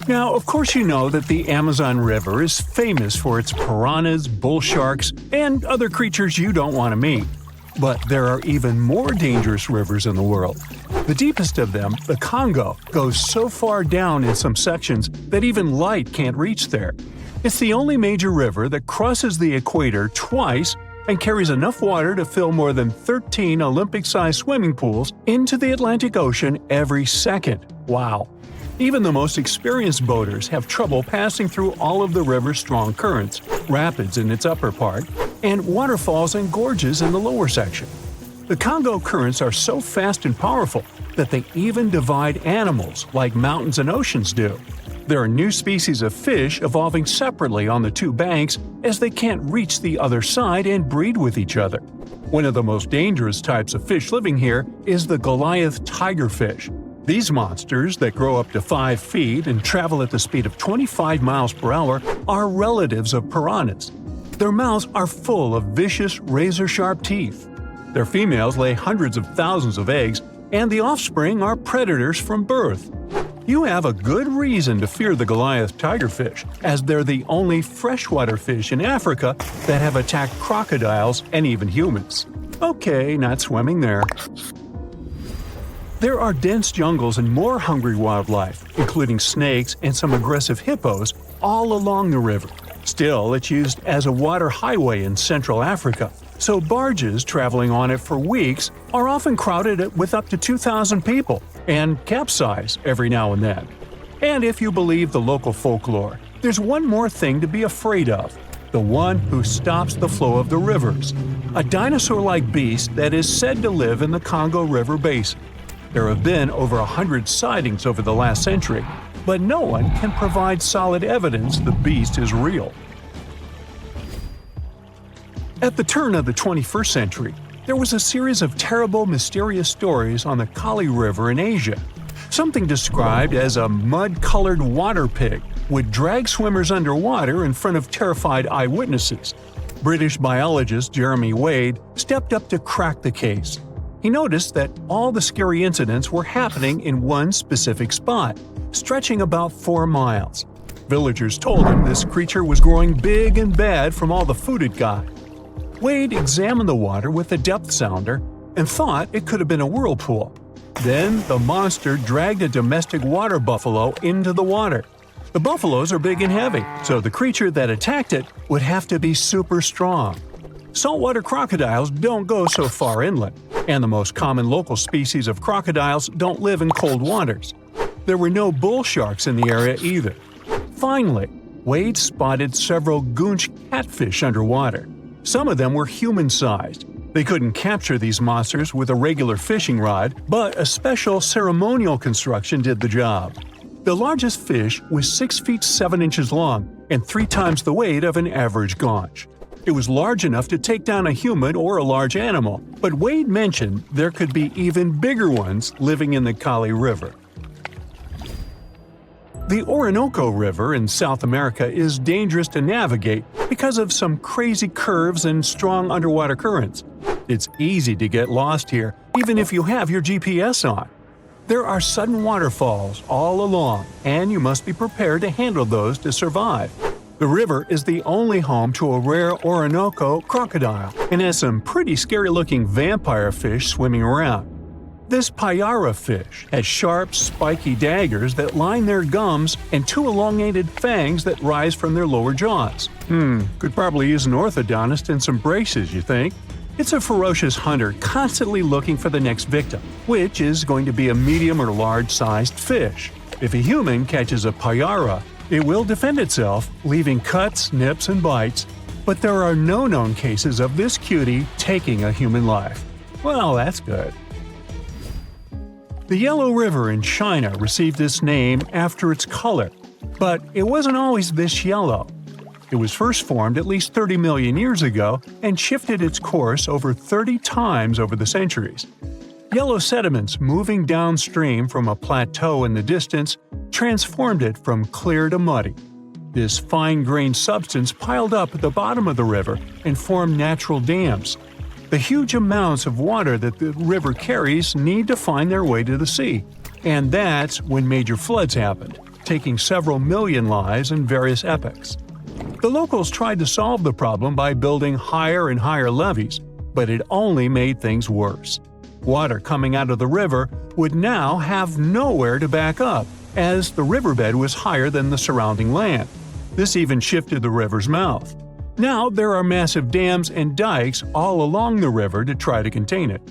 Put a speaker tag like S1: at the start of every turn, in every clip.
S1: Now, of course you know that the Amazon River is famous for its piranhas, bull sharks, and other creatures you don't want to meet. But there are even more dangerous rivers in the world. The deepest of them, the Congo, goes so far down in some sections that even light can't reach there. It's the only major river that crosses the equator twice and carries enough water to fill more than 13 Olympic-sized swimming pools into the Atlantic Ocean every second. Wow! Even the most experienced boaters have trouble passing through all of the river's strong currents, rapids in its upper part, and waterfalls and gorges in the lower section. The Congo currents are so fast and powerful that they even divide animals like mountains and oceans do. There are new species of fish evolving separately on the two banks as they can't reach the other side and breed with each other. One of the most dangerous types of fish living here is the Goliath tigerfish. These monsters, that grow up to 5 feet and travel at the speed of 25 miles per hour, are relatives of piranhas. Their mouths are full of vicious, razor-sharp teeth. Their females lay hundreds of thousands of eggs, and the offspring are predators from birth. You have a good reason to fear the Goliath tigerfish, as they're the only freshwater fish in Africa that have attacked crocodiles and even humans. Okay, not swimming there. There are dense jungles and more hungry wildlife, including snakes and some aggressive hippos, all along the river. Still, it's used as a water highway in Central Africa, so barges traveling on it for weeks are often crowded with up to 2,000 people and capsize every now and then. And if you believe the local folklore, there's one more thing to be afraid of: the one who stops the flow of the rivers, a dinosaur-like beast that is said to live in the Congo River basin. There have been over 100 sightings over the last century, but no one can provide solid evidence the beast is real. At the turn of the 21st century, there was a series of terrible, mysterious stories on the Kali River in Asia. Something described as a mud-colored water pig would drag swimmers underwater in front of terrified eyewitnesses. British biologist Jeremy Wade stepped up to crack the case. He noticed that all the scary incidents were happening in one specific spot, stretching about 4 miles. Villagers told him this creature was growing big and bad from all the food it got. Wade examined the water with a depth sounder and thought it could have been a whirlpool. Then the monster dragged a domestic water buffalo into the water. The buffaloes are big and heavy, so the creature that attacked it would have to be super strong. Saltwater crocodiles don't go so far inland, and the most common local species of crocodiles don't live in cold waters. There were no bull sharks in the area either. Finally, Wade spotted several goonch catfish underwater. Some of them were human-sized. They couldn't capture these monsters with a regular fishing rod, but a special ceremonial construction did the job. The largest fish was 6 feet 7 inches long and 3 times the weight of an average gaunch. It was large enough to take down a human or a large animal, but Wade mentioned there could be even bigger ones living in the Kali River. The Orinoco River in South America is dangerous to navigate because of some crazy curves and strong underwater currents. It's easy to get lost here, even if you have your GPS on. There are sudden waterfalls all along, and you must be prepared to handle those to survive. The river is the only home to a rare Orinoco crocodile and has some pretty scary-looking vampire fish swimming around. This payara fish has sharp, spiky daggers that line their gums and 2 elongated fangs that rise from their lower jaws. Could probably use an orthodontist and some braces, you think? It's a ferocious hunter constantly looking for the next victim, which is going to be a medium or large-sized fish. If a human catches a payara, it will defend itself, leaving cuts, nips, and bites, but there are no known cases of this cutie taking a human life. Well, that's good. The Yellow River in China received its name after its color, but it wasn't always this yellow. It was first formed at least 30 million years ago and shifted its course over 30 times over the centuries. Yellow sediments moving downstream from a plateau in the distance transformed it from clear to muddy. This fine-grained substance piled up at the bottom of the river and formed natural dams. The huge amounts of water that the river carries need to find their way to the sea, and that's when major floods happened. taking several million lives in various epochs. The locals tried to solve the problem by building higher and higher levees, but it only made things worse. Water coming out of the river would now have nowhere to back up, as the riverbed was higher than the surrounding land. This even shifted the river's mouth. Now there are massive dams and dikes all along the river to try to contain it.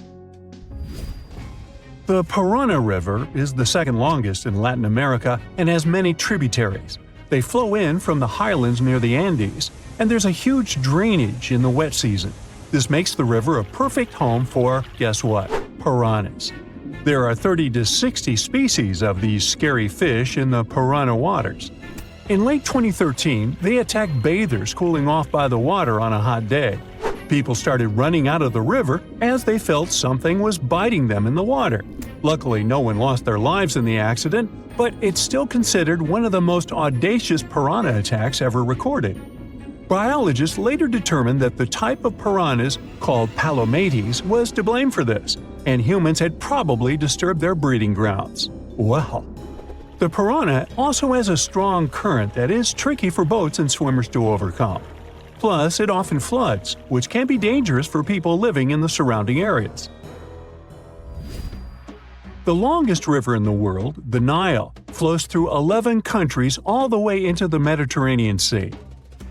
S1: The Paraná River is the second longest in Latin America and has many tributaries. They flow in from the highlands near the Andes, and there's a huge drainage in the wet season. This makes the river a perfect home for, guess what, piranhas. There are 30 to 60 species of these scary fish in the Paraná waters. In late 2013, they attacked bathers cooling off by the water on a hot day. People started running out of the river as they felt something was biting them in the water. Luckily, no one lost their lives in the accident, but it's still considered one of the most audacious piranha attacks ever recorded. Biologists later determined that the type of piranhas, called Palomates, was to blame for this, and humans had probably disturbed their breeding grounds. Well, the piranha also has a strong current that is tricky for boats and swimmers to overcome. Plus, it often floods, which can be dangerous for people living in the surrounding areas. The longest river in the world, the Nile, flows through 11 countries all the way into the Mediterranean Sea.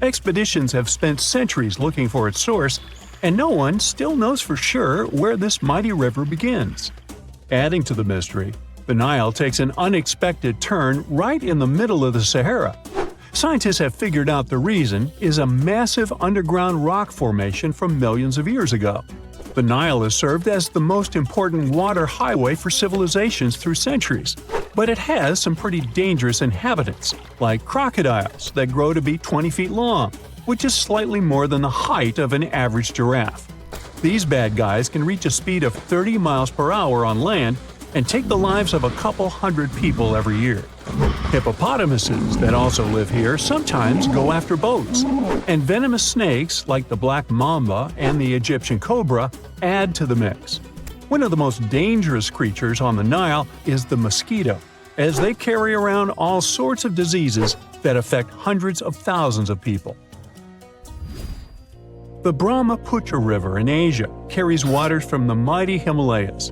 S1: Expeditions have spent centuries looking for its source, and no one still knows for sure where this mighty river begins. Adding to the mystery, the Nile takes an unexpected turn right in the middle of the Sahara. Scientists have figured out the reason is a massive underground rock formation from millions of years ago. The Nile has served as the most important water highway for civilizations through centuries, but it has some pretty dangerous inhabitants, like crocodiles that grow to be 20 feet long, which is slightly more than the height of an average giraffe. These bad guys can reach a speed of 30 miles per hour on land and take the lives of a couple hundred people every year. Hippopotamuses that also live here sometimes go after boats, and venomous snakes like the black mamba and the Egyptian cobra add to the mix. One of the most dangerous creatures on the Nile is the mosquito, as they carry around all sorts of diseases that affect hundreds of thousands of people. The Brahmaputra River in Asia carries waters from the mighty Himalayas.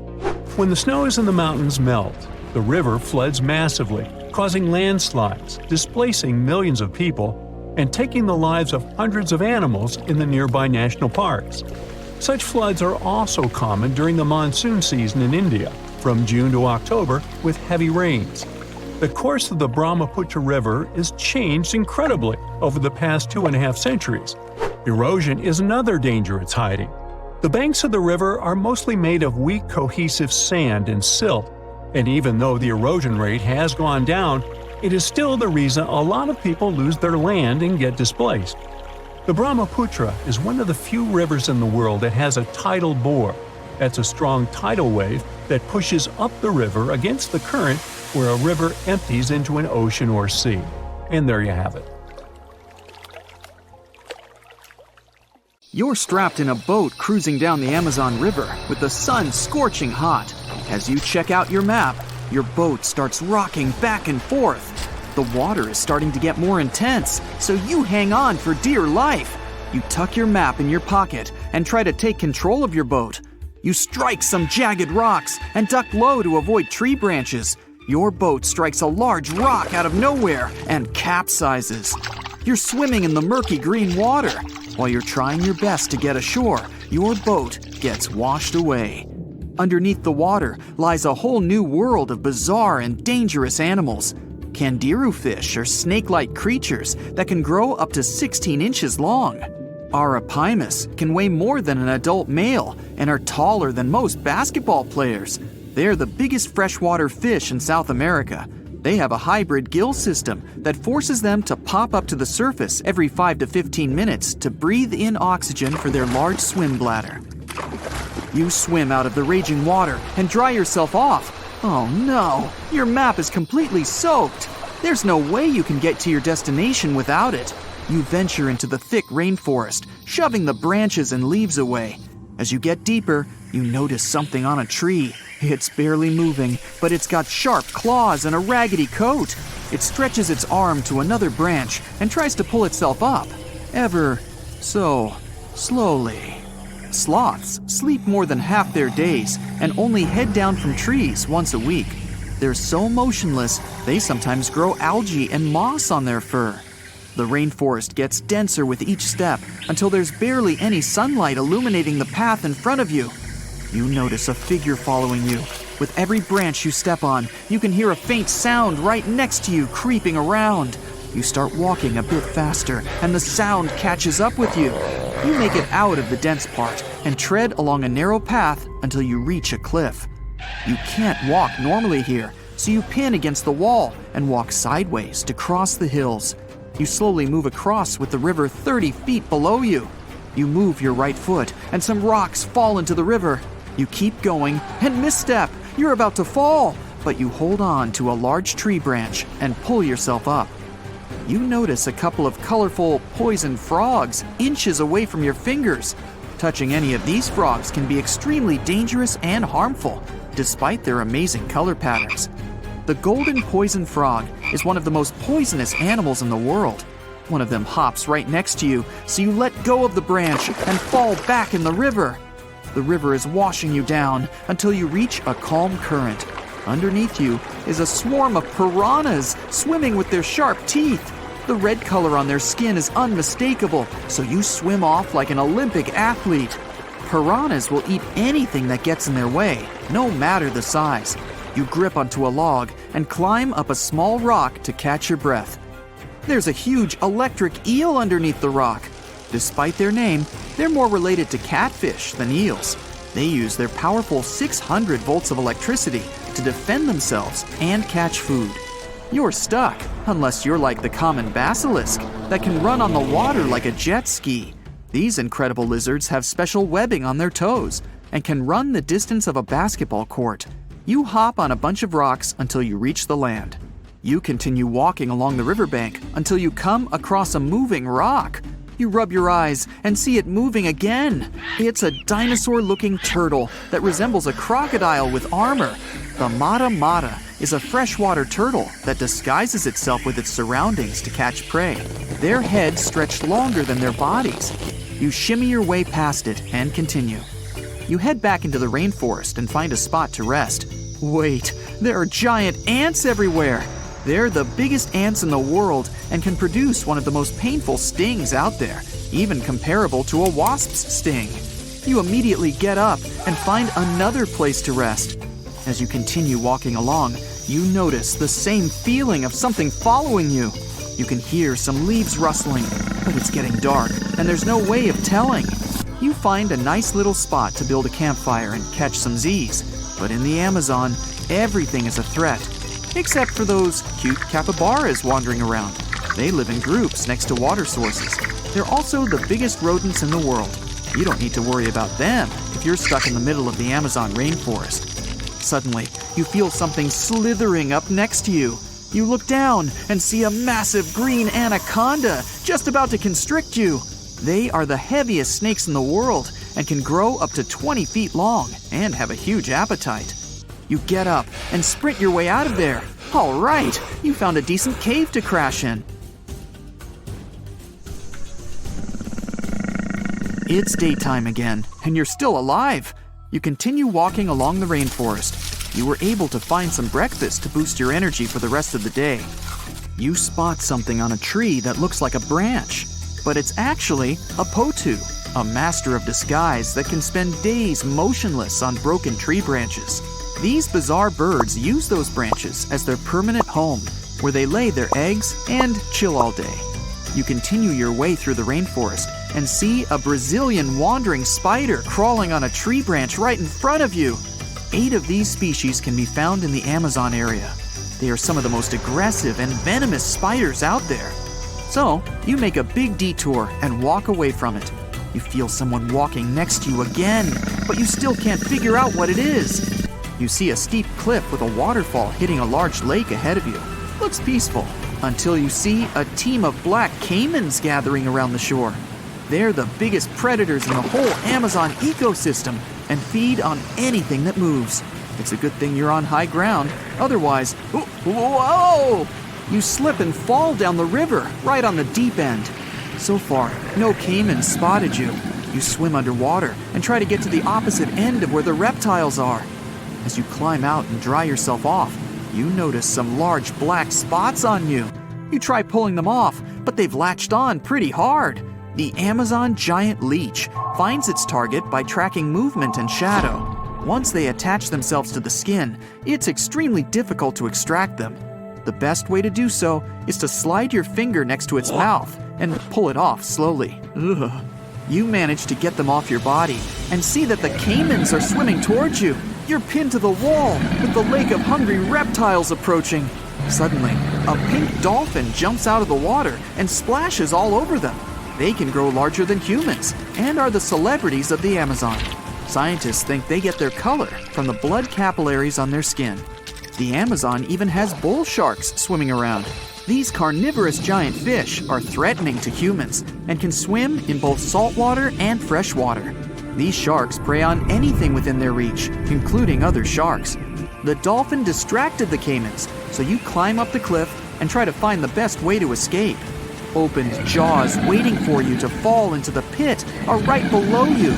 S1: When the snows in the mountains melt, the river floods massively, causing landslides, displacing millions of people, and taking the lives of hundreds of animals in the nearby national parks. Such floods are also common during the monsoon season in India, from June to October, with heavy rains. The course of the Brahmaputra River is changed incredibly over the past 2.5 centuries. Erosion is another danger it's hiding. The banks of the river are mostly made of weak cohesive sand and silt, and even though the erosion rate has gone down, it is still the reason a lot of people lose their land and get displaced. The Brahmaputra is one of the few rivers in the world that has a tidal bore. That's a strong tidal wave that pushes up the river against the current where a river empties into an ocean or sea. And there you have it.
S2: You're strapped in a boat cruising down the Amazon River with the sun scorching hot. As you check out your map, your boat starts rocking back and forth. The water is starting to get more intense, so you hang on for dear life. You tuck your map in your pocket and try to take control of your boat. You strike some jagged rocks and duck low to avoid tree branches. Your boat strikes a large rock out of nowhere and capsizes. You're swimming in the murky green water. While you're trying your best to get ashore, your boat gets washed away. Underneath the water lies a whole new world of bizarre and dangerous animals. Candiru fish are snake-like creatures that can grow up to 16 inches long. Arapimus can weigh more than an adult male and are taller than most basketball players. They're the biggest freshwater fish in South America. They have a hybrid gill system that forces them to pop up to the surface every 5 to 15 minutes to breathe in oxygen for their large swim bladder. You swim out of the raging water and dry yourself off. Oh no, your map is completely soaked. There's no way you can get to your destination without it. You venture into the thick rainforest, shoving the branches and leaves away. As you get deeper, you notice something on a tree. It's barely moving, but it's got sharp claws and a raggedy coat. it stretches its arm to another branch and tries to pull itself up, ever so slowly. Sloths sleep more than half their days and only head down from trees once a week. They're so motionless, they sometimes grow algae and moss on their fur. The rainforest gets denser with each step until there's barely any sunlight illuminating the path in front of you. You notice a figure following you. With every branch you step on, you can hear a faint sound right next to you creeping around. You start walking a bit faster, and the sound catches up with you. You make it out of the dense part and tread along a narrow path until you reach a cliff. You can't walk normally here, so you pin against the wall and walk sideways to cross the hills. You slowly move across with the river 30 feet below you. You move your right foot, and some rocks fall into the river. You keep going and misstep. You're about to fall, but you hold on to a large tree branch and pull yourself up. You notice a couple of colorful poison frogs inches away from your fingers. Touching any of these frogs can be extremely dangerous and harmful, despite their amazing color patterns. The golden poison frog is one of the most poisonous animals in the world. One of them hops right next to you, so you let go of the branch and fall back in the river. The river is washing you down until you reach a calm current. Underneath you is a swarm of piranhas swimming with their sharp teeth. The red color on their skin is unmistakable, so you swim off like an Olympic athlete. Piranhas will eat anything that gets in their way, no matter the size. You grip onto a log and climb up a small rock to catch your breath. There's a huge electric eel underneath the rock. Despite their name, they're more related to catfish than eels. They use their powerful 600 volts of electricity to defend themselves and catch food. You're stuck, unless you're like the common basilisk that can run on the water like a jet ski. These incredible lizards have special webbing on their toes and can run the distance of a basketball court. You hop on a bunch of rocks until you reach the land. You continue walking along the riverbank until you come across a moving rock. You rub your eyes and see it moving again. It's a dinosaur-looking turtle that resembles a crocodile with armor. The mata mata is a freshwater turtle that disguises itself with its surroundings to catch prey. Their heads stretch longer than their bodies. You shimmy your way past it and continue. You head back into the rainforest and find a spot to rest. Wait, there are giant ants everywhere. They're the biggest ants in the world and can produce one of the most painful stings out there, even comparable to a wasp's sting. You immediately get up and find another place to rest. As you continue walking along, you notice the same feeling of something following you. You can hear some leaves rustling, but it's getting dark and there's no way of telling. You find a nice little spot to build a campfire and catch some Z's. But in the Amazon, everything is a threat. Except for those cute capybaras wandering around. They live in groups next to water sources. They're also the biggest rodents in the world. You don't need to worry about them if you're stuck in the middle of the Amazon rainforest. Suddenly, you feel something slithering up next to you. You look down and see a massive green anaconda just about to constrict you. They are the heaviest snakes in the world and can grow up to 20 feet long and have a huge appetite. You get up and sprint your way out of there. All right, you found a decent cave to crash in. It's daytime again, and you're still alive. You continue walking along the rainforest. You were able to find some breakfast to boost your energy for the rest of the day. You spot something on a tree that looks like a branch, but it's actually a potu, a master of disguise that can spend days motionless on broken tree branches. These bizarre birds use those branches as their permanent home, where they lay their eggs and chill all day. You continue your way through the rainforest and see a Brazilian wandering spider crawling on a tree branch right in front of you. 8 of these species can be found in the Amazon area. They are some of the most aggressive and venomous spiders out there. So, you make a big detour and walk away from it. You feel someone walking next to you again, but you still can't figure out what it is. You see a steep cliff with a waterfall hitting a large lake ahead of you. Looks peaceful, until you see a team of black caimans gathering around the shore. They're the biggest predators in the whole Amazon ecosystem and feed on anything that moves. It's a good thing you're on high ground, otherwise, whoa! You slip and fall down the river, right on the deep end. So far, no caiman spotted you. You swim underwater and try to get to the opposite end of where the reptiles are. As you climb out and dry yourself off, you notice some large black spots on you. You try pulling them off, but they've latched on pretty hard. The Amazon giant leech finds its target by tracking movement and shadow. Once they attach themselves to the skin, it's extremely difficult to extract them. The best way to do so is to slide your finger next to its mouth and pull it off slowly. Ugh. You manage to get them off your body and see that the caimans are swimming towards you. You're pinned to the wall with the lake of hungry reptiles approaching. Suddenly, a pink dolphin jumps out of the water and splashes all over them. They can grow larger than humans and are the celebrities of the Amazon. Scientists think they get their color from the blood capillaries on their skin. The Amazon even has bull sharks swimming around. These carnivorous giant fish are threatening to humans and can swim in both saltwater and freshwater. These sharks prey on anything within their reach, including other sharks. The dolphin distracted the caimans, so you climb up the cliff and try to find the best way to escape. Opened jaws waiting for you to fall into the pit are right below you.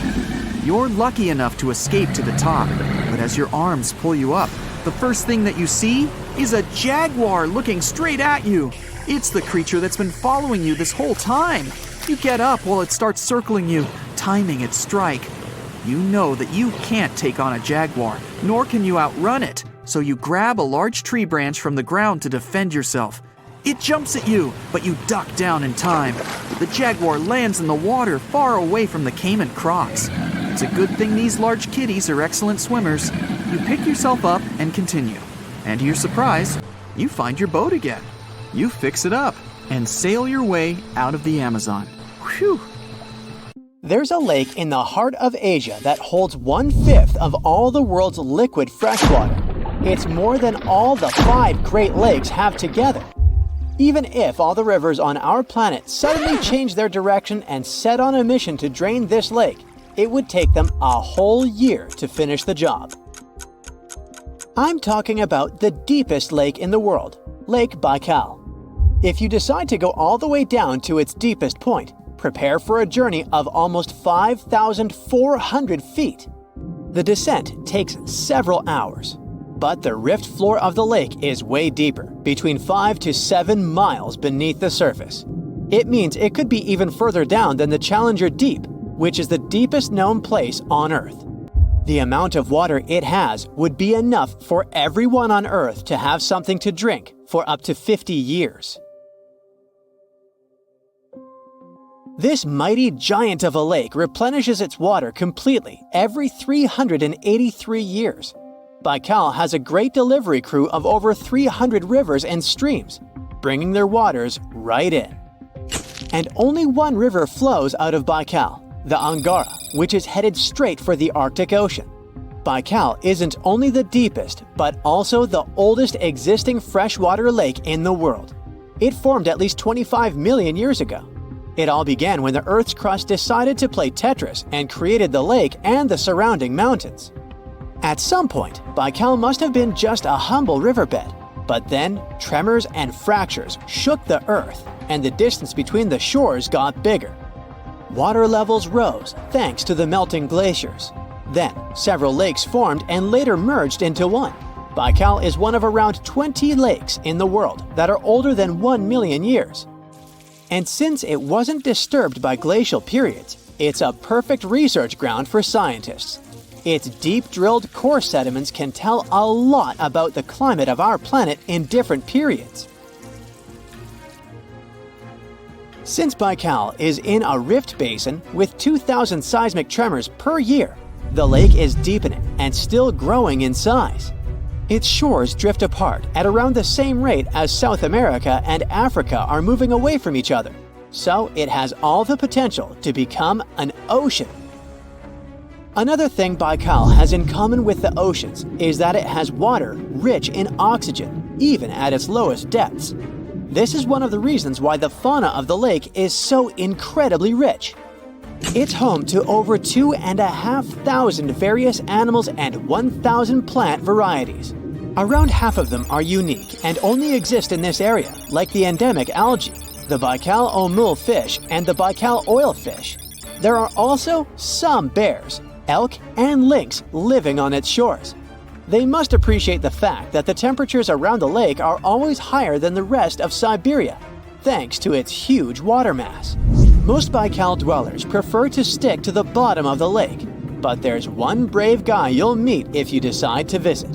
S2: You're lucky enough to escape to the top, but as your arms pull you up, the first thing that you see is a jaguar looking straight at you. It's the creature that's been following you this whole time. You get up while it starts circling you, timing its strike. You know that you can't take on a jaguar, nor can you outrun it, so you grab a large tree branch from the ground to defend yourself. It jumps at you, but you duck down in time. The jaguar lands in the water far away from the caiman crocs. It's a good thing these large kitties are excellent swimmers. You pick yourself up and continue. And to your surprise, you find your boat again. You fix it up and sail your way out of the Amazon. Whew!
S3: There's a lake in the heart of Asia that holds 1/5 of all the world's liquid freshwater. It's more than all the 5 Great Lakes have together. Even if all the rivers on our planet suddenly changed their direction and set on a mission to drain this lake, it would take them a whole year to finish the job. I'm talking about the deepest lake in the world, Lake Baikal. If you decide to go all the way down to its deepest point, prepare for a journey of almost 5,400 feet. The descent takes several hours, but the rift floor of the lake is way deeper, between 5 to 7 miles beneath the surface. It means it could be even further down than the Challenger Deep, which is the deepest known place on Earth. The amount of water it has would be enough for everyone on Earth to have something to drink for up to 50 years. This mighty giant of a lake replenishes its water completely every 383 years. Baikal has a great delivery crew of over 300 rivers and streams, bringing their waters right in. And only one river flows out of Baikal, the Angara, which is headed straight for the Arctic Ocean. Baikal isn't only the deepest, but also the oldest existing freshwater lake in the world. It formed at least 25 million years ago. It all began when the Earth's crust decided to play Tetris and created the lake and the surrounding mountains. At some point, Baikal must have been just a humble riverbed, but then tremors and fractures shook the Earth, and the distance between the shores got bigger. Water levels rose thanks to the melting glaciers. Then, several lakes formed and later merged into one. Baikal is one of around 20 lakes in the world that are older than 1 million years. And since it wasn't disturbed by glacial periods, it's a perfect research ground for scientists. Its deep-drilled core sediments can tell a lot about the climate of our planet in different periods. Since Baikal is in a rift basin with 2,000 seismic tremors per year, the lake is deepening and still growing in size. Its shores drift apart at around the same rate as South America and Africa are moving away from each other, so it has all the potential to become an ocean. Another thing Baikal has in common with the oceans is that it has water rich in oxygen, even at its lowest depths. This is one of the reasons why the fauna of the lake is so incredibly rich. It's home to over 2,500 various animals and 1,000 plant varieties. Around half of them are unique and only exist in this area, like the endemic algae, the Baikal Omul fish, and the Baikal oilfish. There are also some bears, elk, and lynx living on its shores. They must appreciate the fact that the temperatures around the lake are always higher than the rest of Siberia, thanks to its huge water mass. Most Baikal dwellers prefer to stick to the bottom of the lake, but there's one brave guy you'll meet if you decide to visit.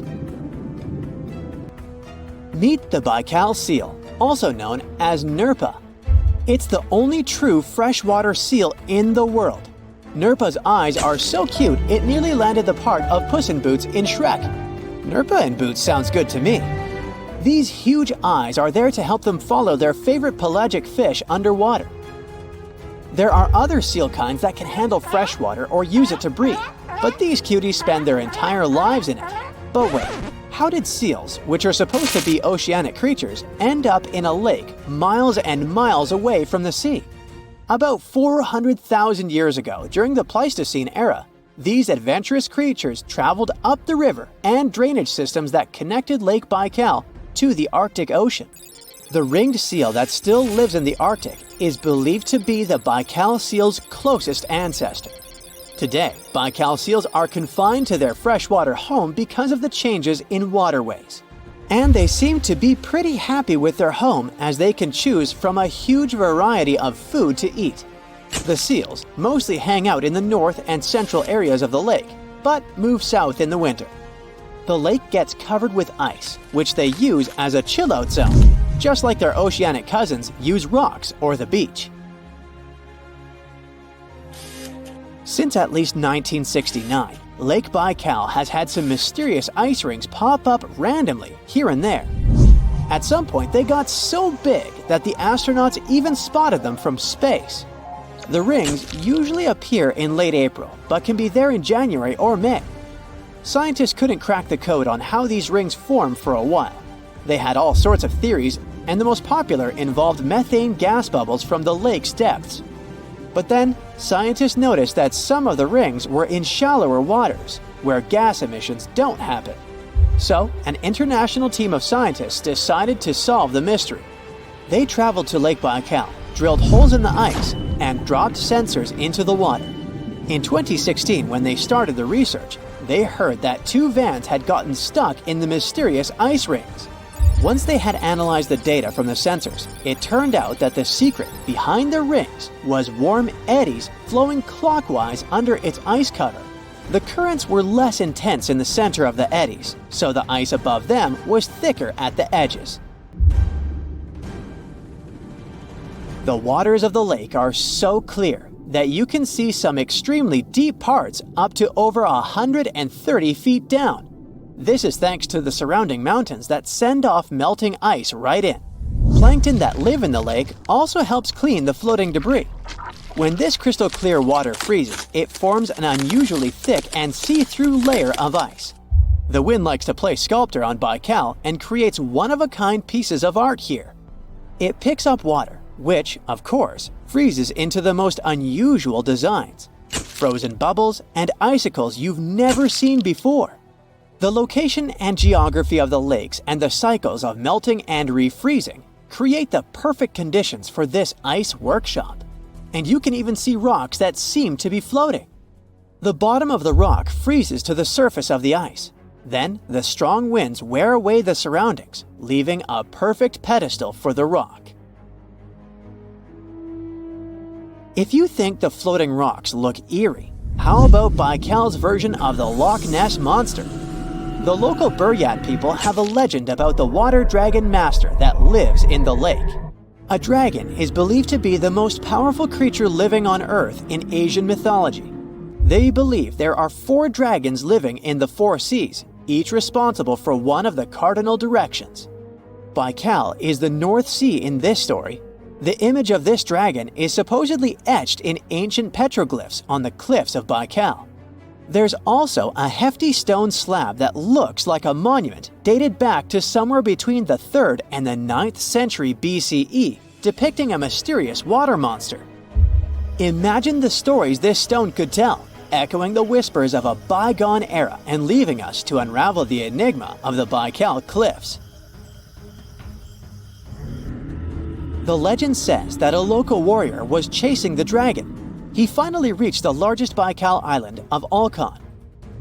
S3: Meet the Baikal seal, also known as Nerpa. It's the only true freshwater seal in the world. Nerpa's eyes are so cute it nearly landed the part of Puss in Boots in Shrek. Nerpa in Boots sounds good to me. These huge eyes are there to help them follow their favorite pelagic fish underwater. There are other seal kinds that can handle freshwater or use it to breathe, but these cuties spend their entire lives in it. But wait, how did seals, which are supposed to be oceanic creatures, end up in a lake miles and miles away from the sea? About 400,000 years ago, during the Pleistocene era, these adventurous creatures traveled up the river and drainage systems that connected Lake Baikal to the Arctic Ocean. The ringed seal that still lives in the Arctic is believed to be the Baikal seal's closest ancestor. Today, Baikal seals are confined to their freshwater home because of the changes in waterways. And they seem to be pretty happy with their home as they can choose from a huge variety of food to eat. The seals mostly hang out in the north and central areas of the lake, but move south in the winter. The lake gets covered with ice, which they use as a chill-out zone, just like their oceanic cousins use rocks or the beach. Since at least 1969, Lake Baikal has had some mysterious ice rings pop up randomly here and there. At some point, they got so big that the astronauts even spotted them from space. The rings usually appear in late April, but can be there in January or May. Scientists couldn't crack the code on how these rings form for a while. They had all sorts of theories, and the most popular involved methane gas bubbles from the lake's depths. But then, scientists noticed that some of the rings were in shallower waters, where gas emissions don't happen. So, an international team of scientists decided to solve the mystery. They traveled to Lake Baikal, drilled holes in the ice, and dropped sensors into the water. In 2016, when they started the research, they heard that 2 vans had gotten stuck in the mysterious ice rings. Once they had analyzed the data from the sensors, it turned out that the secret behind the rings was warm eddies flowing clockwise under its ice cover. The currents were less intense in the center of the eddies, so the ice above them was thicker at the edges. The waters of the lake are so clear that you can see some extremely deep parts up to over 130 feet down. This is thanks to the surrounding mountains that send off melting ice right in. Plankton that live in the lake also helps clean the floating debris. When this crystal clear water freezes, it forms an unusually thick and see-through layer of ice. The wind likes to play sculptor on Baikal and creates one-of-a-kind pieces of art here. It picks up water, which, of course, freezes into the most unusual designs. Frozen bubbles and icicles you've never seen before. The location and geography of the lakes and the cycles of melting and refreezing create the perfect conditions for this ice workshop. And you can even see rocks that seem to be floating. The bottom of the rock freezes to the surface of the ice. Then, the strong winds wear away the surroundings, leaving a perfect pedestal for the rock. If you think the floating rocks look eerie, how about Baikal's version of the Loch Ness Monster? The local Buryat people have a legend about the water dragon master that lives in the lake. A dragon is believed to be the most powerful creature living on Earth in Asian mythology. They believe there are 4 dragons living in the 4 seas, each responsible for one of the cardinal directions. Baikal is the North Sea in this story. The image of this dragon is supposedly etched in ancient petroglyphs on the cliffs of Baikal. There's also a hefty stone slab that looks like a monument dated back to somewhere between the 3rd and the 9th century BCE, depicting a mysterious water monster. Imagine the stories this stone could tell. echoing the whispers of a bygone era and leaving us to unravel the enigma of the Baikal Cliffs. The legend says that a local warrior was chasing the dragon. He finally reached the largest Baikal island of Alkan.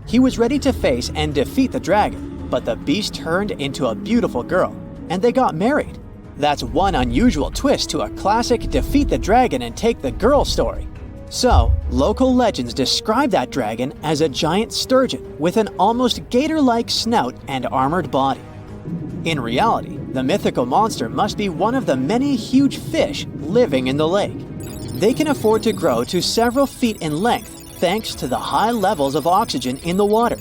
S3: He was ready to face and defeat the dragon, but the beast turned into a beautiful girl, and they got married. That's one unusual twist to a classic defeat the dragon and take the girl story. So, local legends describe that dragon as a giant sturgeon with an almost gator-like snout and armored body. In reality, the mythical monster must be one of the many huge fish living in the lake. They can afford to grow to several feet in length thanks to the high levels of oxygen in the water.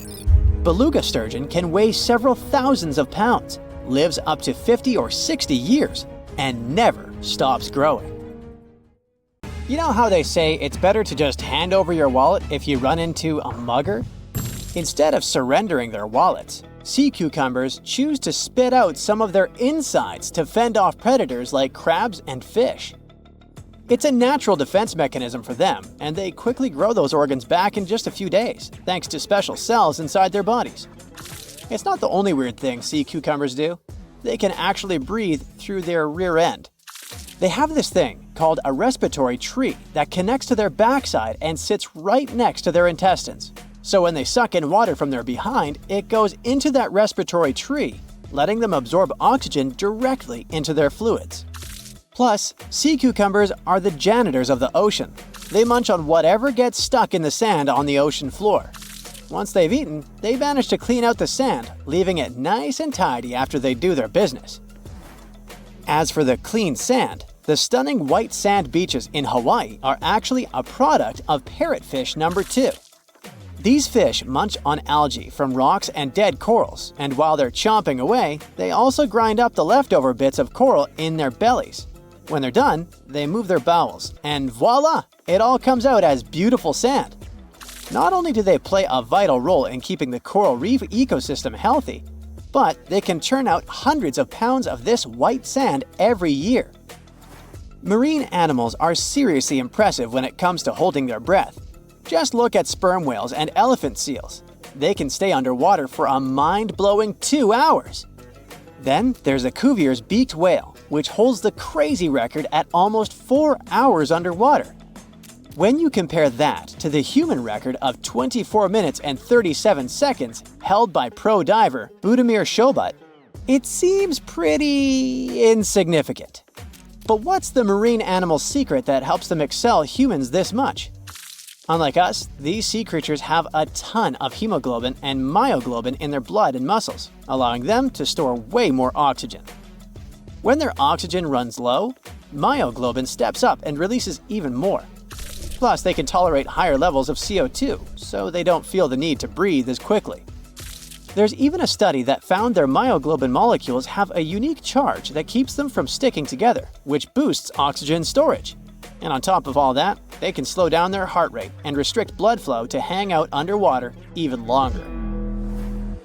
S3: Beluga sturgeon can weigh several thousands of pounds, lives up to 50 or 60 years, and never stops growing. You know how they say it's better to just hand over your wallet if you run into a mugger? Instead of surrendering their wallets, sea cucumbers choose to spit out some of their insides to fend off predators like crabs and fish. It's a natural defense mechanism for them, and they quickly grow those organs back in just a few days, thanks to special cells inside their bodies. It's not the only weird thing sea cucumbers do. They can actually breathe through their rear end. They have this thing called a respiratory tree that connects to their backside and sits right next to their intestines. So when they suck in water from their behind, it goes into that respiratory tree, letting them absorb oxygen directly into their fluids. Plus, sea cucumbers are the janitors of the ocean. They munch on whatever gets stuck in the sand on the ocean floor. Once they've eaten, they manage to clean out the sand, leaving it nice and tidy after they do their business. As for the clean sand, the stunning white sand beaches in Hawaii are actually a product of parrotfish number 2. These fish munch on algae from rocks and dead corals, and while they're chomping away, they also grind up the leftover bits of coral in their bellies. When they're done, they move their bowels, and voila! It all comes out as beautiful sand. Not only do they play a vital role in keeping the coral reef ecosystem healthy, but they can churn out hundreds of pounds of this white sand every year. Marine animals are seriously impressive when it comes to holding their breath. Just look at sperm whales and elephant seals. They can stay underwater for a mind-blowing 2 hours. Then there's the Cuvier's beaked whale, which holds the crazy record at almost 4 hours underwater. When you compare that to the human record of 24 minutes and 37 seconds held by pro diver Budimir Shobat, it seems pretty insignificant. But what's the marine animal's secret that helps them excel humans this much? Unlike us, these sea creatures have a ton of hemoglobin and myoglobin in their blood and muscles, allowing them to store way more oxygen. When their oxygen runs low, myoglobin steps up and releases even more. Plus, they can tolerate higher levels of CO2, so they don't feel the need to breathe as quickly. There's even a study that found their myoglobin molecules have a unique charge that keeps them from sticking together, which boosts oxygen storage. And on top of all that, they can slow down their heart rate and restrict blood flow to hang out underwater even longer.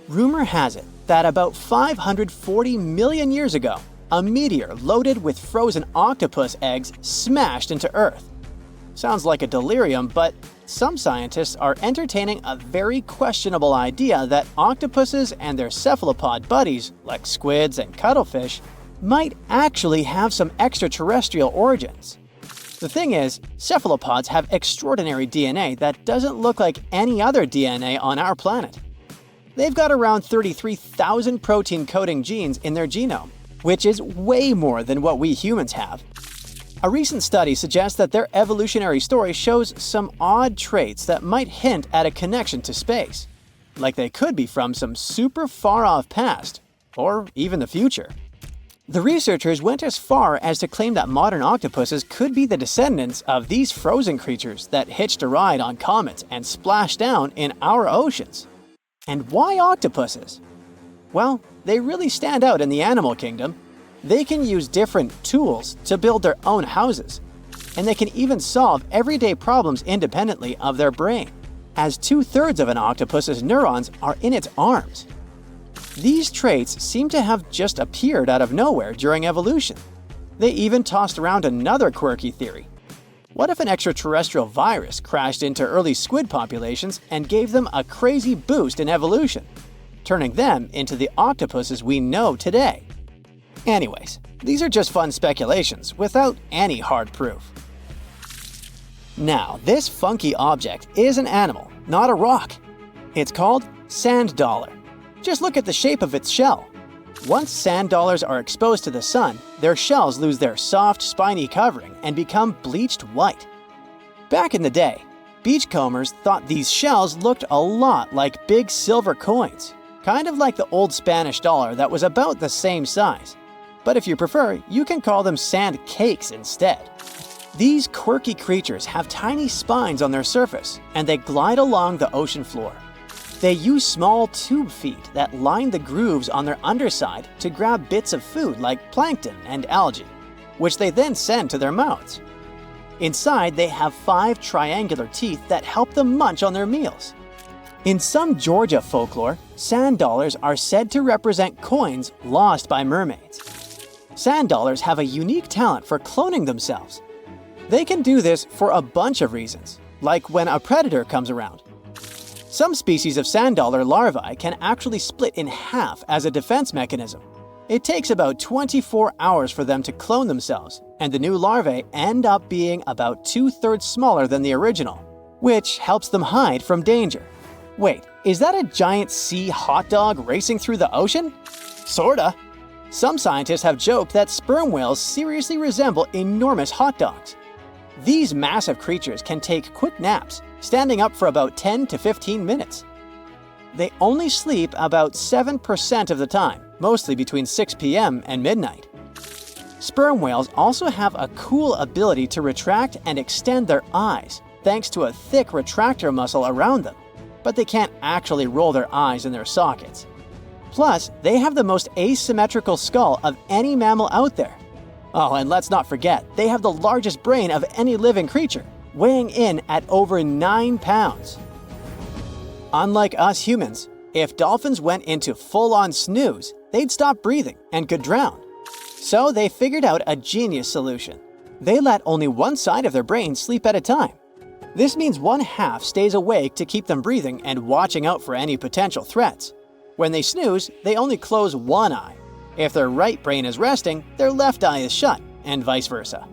S3: Rumor has it that about 540 million years ago, a meteor loaded with frozen octopus eggs smashed into Earth. Sounds like a delirium, but some scientists are entertaining a very questionable idea that octopuses and their cephalopod buddies, like squids and cuttlefish, might actually have some extraterrestrial origins. The thing is, cephalopods have extraordinary DNA that doesn't look like any other DNA on our planet. They've got around 33,000 protein-coding genes in their genome, which is way more than what we humans have. A recent study suggests that their evolutionary story shows some odd traits that might hint at a connection to space, like they could be from some super far-off past, or even the future. The researchers went as far as to claim that modern octopuses could be the descendants of these frozen creatures that hitched a ride on comets and splashed down in our oceans. And why octopuses? Well, they really stand out in the animal kingdom. They can use different tools to build their own houses, and they can even solve everyday problems independently of their brain, as 2/3 of an octopus's neurons are in its arms. These traits seem to have just appeared out of nowhere during evolution. They even tossed around another quirky theory. What if an extraterrestrial virus crashed into early squid populations and gave them a crazy boost in evolution, turning them into the octopuses we know today? Anyways, these are just fun speculations without any hard proof. Now, this funky object is an animal, not a rock. It's called sand dollar. Just look at the shape of its shell. Once sand dollars are exposed to the sun, their shells lose their soft, spiny covering and become bleached white. Back in the day, beachcombers thought these shells looked a lot like big silver coins, kind of like the old Spanish dollar that was about the same size. But if you prefer, you can call them sand cakes instead. These quirky creatures have tiny spines on their surface, and they glide along the ocean floor. They use small tube feet that line the grooves on their underside to grab bits of food like plankton and algae, which they then send to their mouths. Inside, they have 5 triangular teeth that help them munch on their meals. In some Georgia folklore, sand dollars are said to represent coins lost by mermaids. Sand dollars have a unique talent for cloning themselves. They can do this for a bunch of reasons, like when a predator comes around. Some species of sand dollar larvae can actually split in half as a defense mechanism. It takes about 24 hours for them to clone themselves, and the new larvae end up being about 2/3 smaller than the original, which helps them hide from danger. Wait, is that a giant sea hot dog racing through the ocean? Sorta. Some scientists have joked that sperm whales seriously resemble enormous hot dogs. These massive creatures can take quick naps, standing up for about 10 to 15 minutes. They only sleep about 7% of the time, mostly between 6 p.m. and midnight. Sperm whales also have a cool ability to retract and extend their eyes, thanks to a thick retractor muscle around them, but they can't actually roll their eyes in their sockets. Plus, they have the most asymmetrical skull of any mammal out there. Oh, and let's not forget, they have the largest brain of any living creature, weighing in at over 9 pounds. Unlike us humans, if dolphins went into full-on snooze, they'd stop breathing and could drown. So they figured out a genius solution. They let only one side of their brain sleep at a time. This means one half stays awake to keep them breathing and watching out for any potential threats. When they snooze, they only close one eye. If their right brain is resting, their left eye is shut, and vice versa.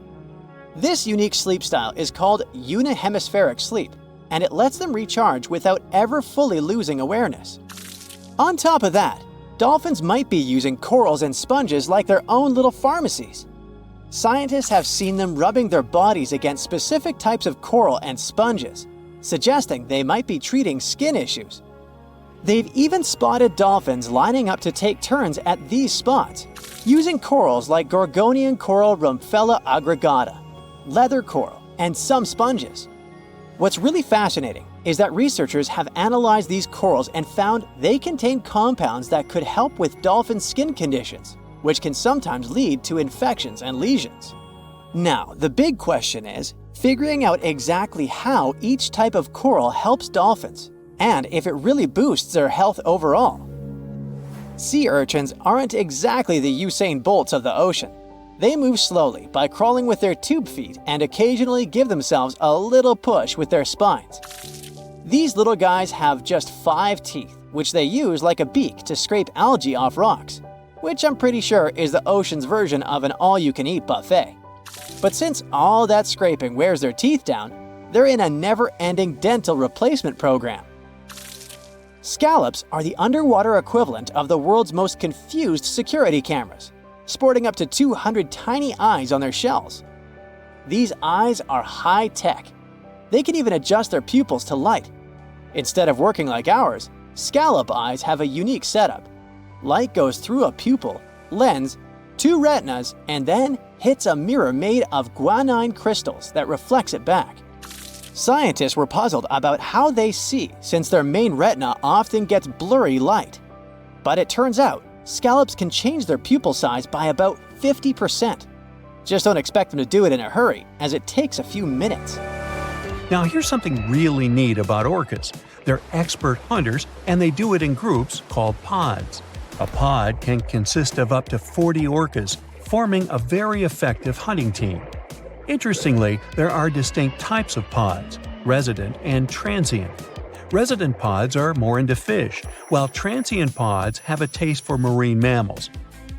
S3: This unique sleep style is called unihemispheric sleep, and it lets them recharge without ever fully losing awareness. On top of that, dolphins might be using corals and sponges like their own little pharmacies. Scientists have seen them rubbing their bodies against specific types of coral and sponges, suggesting they might be treating skin issues. They've even spotted dolphins lining up to take turns at these spots, using corals like Gorgonian coral Rumphilia aggregata, leather coral, and some sponges. What's really fascinating is that researchers have analyzed these corals and found they contain compounds that could help with dolphin skin conditions, which can sometimes lead to infections and lesions. Now, the big question is figuring out exactly how each type of coral helps dolphins, and if it really boosts their health overall. Sea urchins aren't exactly the Usain Bolts of the ocean. They move slowly by crawling with their tube feet and occasionally give themselves a little push with their spines. These little guys have just 5 teeth, which they use like a beak to scrape algae off rocks, which I'm pretty sure is the ocean's version of an all-you-can-eat buffet. But since all that scraping wears their teeth down, they're in a never-ending dental replacement program. Scallops are the underwater equivalent of the world's most confused security cameras, sporting up to 200 tiny eyes on their shells. These eyes are high-tech. They can even adjust their pupils to light. Instead of working like ours, scallop eyes have a unique setup. Light goes through a pupil, lens, 2 retinas, and then hits a mirror made of guanine crystals that reflects it back. Scientists were puzzled about how they see since their main retina often gets blurry light. But it turns out, scallops can change their pupil size by about 50%. Just don't expect them to do it in a hurry, as it takes a few minutes.
S1: Now here's something really neat about orcas. They're expert hunters, and they do it in groups called pods. A pod can consist of up to 40 orcas, forming a very effective hunting team. Interestingly, there are distinct types of pods: resident and transient. Resident pods are more into fish, while transient pods have a taste for marine mammals.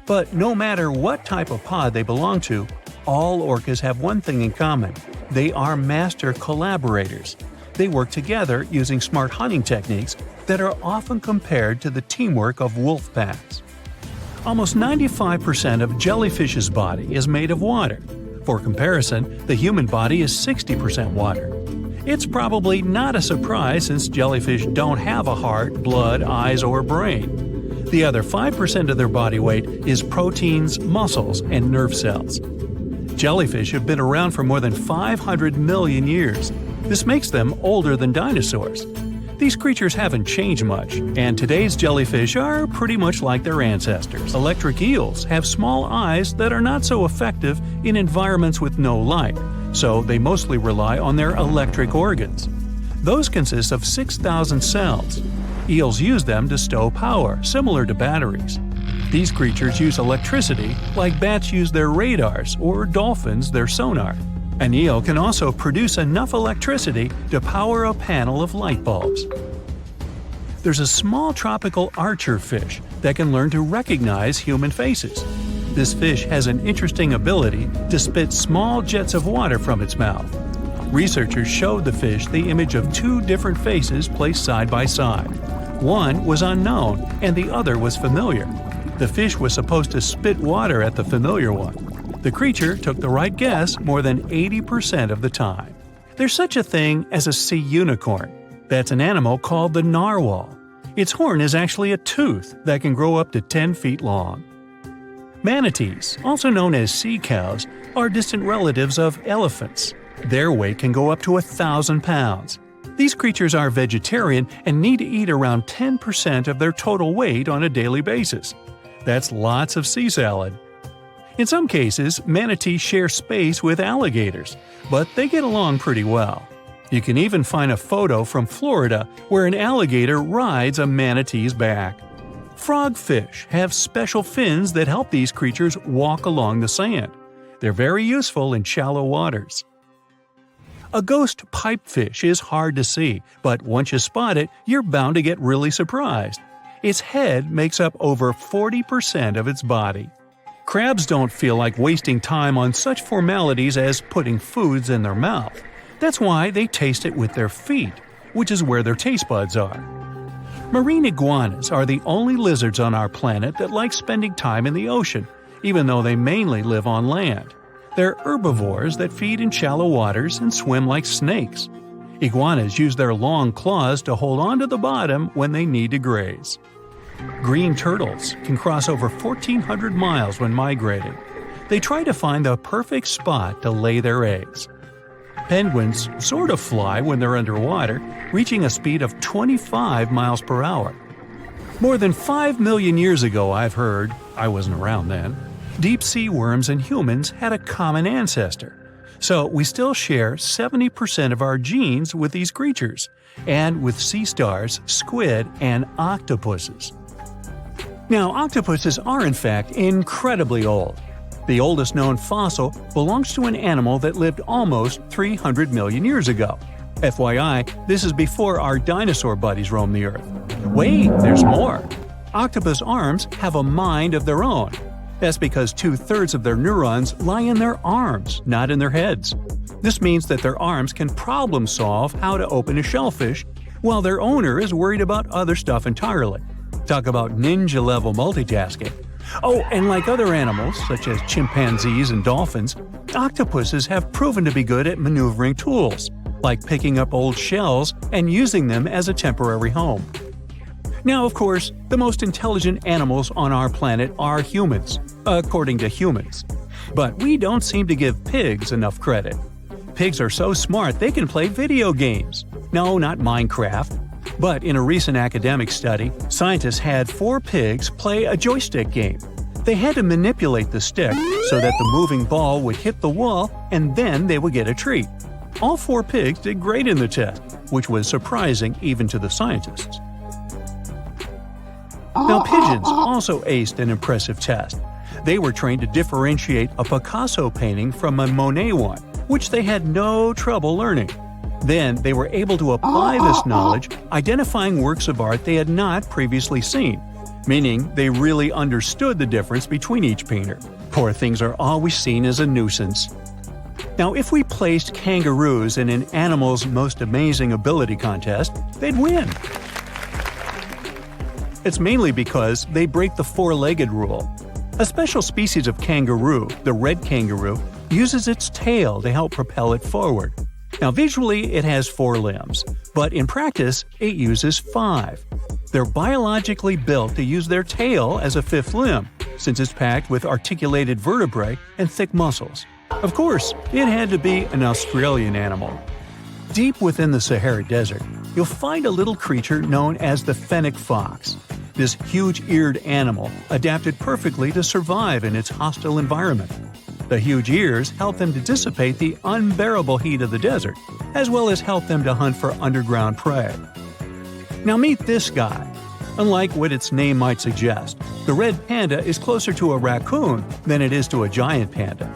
S1: But no matter what type of pod they belong to, all orcas have one thing in common: they are master collaborators. They work together using smart hunting techniques that are often compared to the teamwork of wolf packs. Almost 95% of jellyfish's body is made of water. For comparison, the human body is 60% water. It's probably not a surprise since jellyfish don't have a heart, blood, eyes, or brain. The other 5% of their body weight is proteins, muscles, and nerve cells. Jellyfish have been around for more than 500 million years. This makes them older than dinosaurs. These creatures haven't changed much, and today's jellyfish are pretty much like their ancestors. Electric eels have small eyes that are not so effective in environments with no light, so they mostly rely on their electric organs. Those consist of 6,000 cells. Eels use them to stow power, similar to batteries. These creatures use electricity like bats use their radars or dolphins their sonar. An eel can also produce enough electricity to power a panel of light bulbs. There's a small tropical archer fish that can learn to recognize human faces. This fish has an interesting ability to spit small jets of water from its mouth. Researchers showed the fish the image of two different faces placed side by side. One was unknown and the other was familiar. The fish was supposed to spit water at the familiar one. The creature took the right guess more than 80% of the time. There's such a thing as a sea unicorn. That's an animal called the narwhal. Its horn is actually a tooth that can grow up to 10 feet long. Manatees, also known as sea cows, are distant relatives of elephants. Their weight can go up to 1,000 pounds. These creatures are vegetarian and need to eat around 10% of their total weight on a daily basis. That's lots of sea salad. In some cases, manatees share space with alligators, but they get along pretty well. You can even find a photo from Florida where an alligator rides a manatee's back. Frogfish have special fins that help these creatures walk along the sand. They're very useful in shallow waters. A ghost pipefish is hard to see, but once you spot it, you're bound to get really surprised. Its head makes up over 40% of its body. Crabs don't feel like wasting time on such formalities as putting foods in their mouth. That's why they taste it with their feet, which is where their taste buds are. Marine iguanas are the only lizards on our planet that like spending time in the ocean, even though they mainly live on land. They're herbivores that feed in shallow waters and swim like snakes. Iguanas use their long claws to hold onto the bottom when they need to graze. Green turtles can cross over 1,400 miles when migrating. They try to find the perfect spot to lay their eggs. Penguins sort of fly when they're underwater, reaching a speed of 25 miles per hour. More than 5 million years ago, I've heard, I wasn't around then, deep-sea worms and humans had a common ancestor. So we still share 70% of our genes with these creatures, and with sea stars, squid, and octopuses. Now, octopuses are in fact incredibly old. The oldest known fossil belongs to an animal that lived almost 300 million years ago. FYI, this is before our dinosaur buddies roamed the Earth. Wait, there's more! Octopus arms have a mind of their own. That's because 2/3 of their neurons lie in their arms, not in their heads. This means that their arms can problem solve how to open a shellfish, while their owner is worried about other stuff entirely. Talk about ninja-level multitasking. Oh, and like other animals, such as chimpanzees and dolphins, octopuses have proven to be good at maneuvering tools, like picking up old shells and using them as a temporary home. Now, of course, the most intelligent animals on our planet are humans, according to humans. But we don't seem to give pigs enough credit. Pigs are so smart they can play video games. No, not Minecraft. But in a recent academic study, scientists had 4 pigs play a joystick game. They had to manipulate the stick so that the moving ball would hit the wall and then they would get a treat. All 4 pigs did great in the test, which was surprising even to the scientists. Now, pigeons also aced an impressive test. They were trained to differentiate a Picasso painting from a Monet one, which they had no trouble learning. Then they were able to apply this knowledge, identifying works of art they had not previously seen, meaning they really understood the difference between each painter. Poor things are always seen as a nuisance. Now, if we placed kangaroos in an Animal's Most Amazing Ability contest, they'd win. It's mainly because they break the four-legged rule. A special species of kangaroo, the red kangaroo, uses its tail to help propel it forward. Now, visually, it has 4 limbs, but in practice, it uses 5. They're biologically built to use their tail as a 5th limb, since it's packed with articulated vertebrae and thick muscles. Of course, it had to be an Australian animal. Deep within the Sahara Desert, you'll find a little creature known as the fennec fox. This huge-eared animal adapted perfectly to survive in its hostile environment. The huge ears help them to dissipate the unbearable heat of the desert, as well as help them to hunt for underground prey. Now meet this guy. Unlike what its name might suggest, the red panda is closer to a raccoon than it is to a giant panda.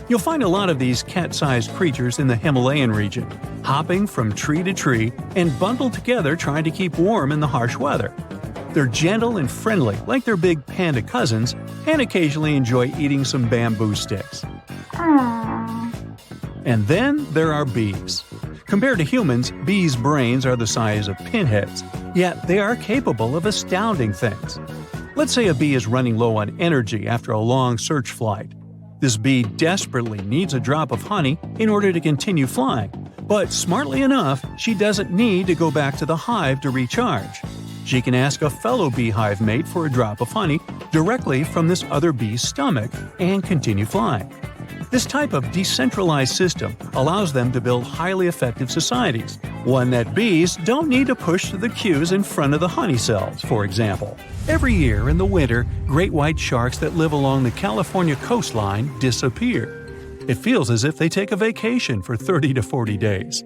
S1: You'll find a lot of these cat-sized creatures in the Himalayan region, hopping from tree to tree and bundled together trying to keep warm in the harsh weather. They're gentle and friendly like their big panda cousins, and occasionally enjoy eating some bamboo sticks. And then there are bees. Compared to humans, bees' brains are the size of pinheads, yet they are capable of astounding things. Let's say a bee is running low on energy after a long search flight. This bee desperately needs a drop of honey in order to continue flying, but smartly enough, she doesn't need to go back to the hive to recharge. She can ask a fellow beehive mate for a drop of honey directly from this other bee's stomach and continue flying. This type of decentralized system allows them to build highly effective societies, one that bees don't need to push the queues in front of the honey cells, for example. Every year in the winter, great white sharks that live along the California coastline disappear. It feels as if they take a vacation for 30 to 40 days.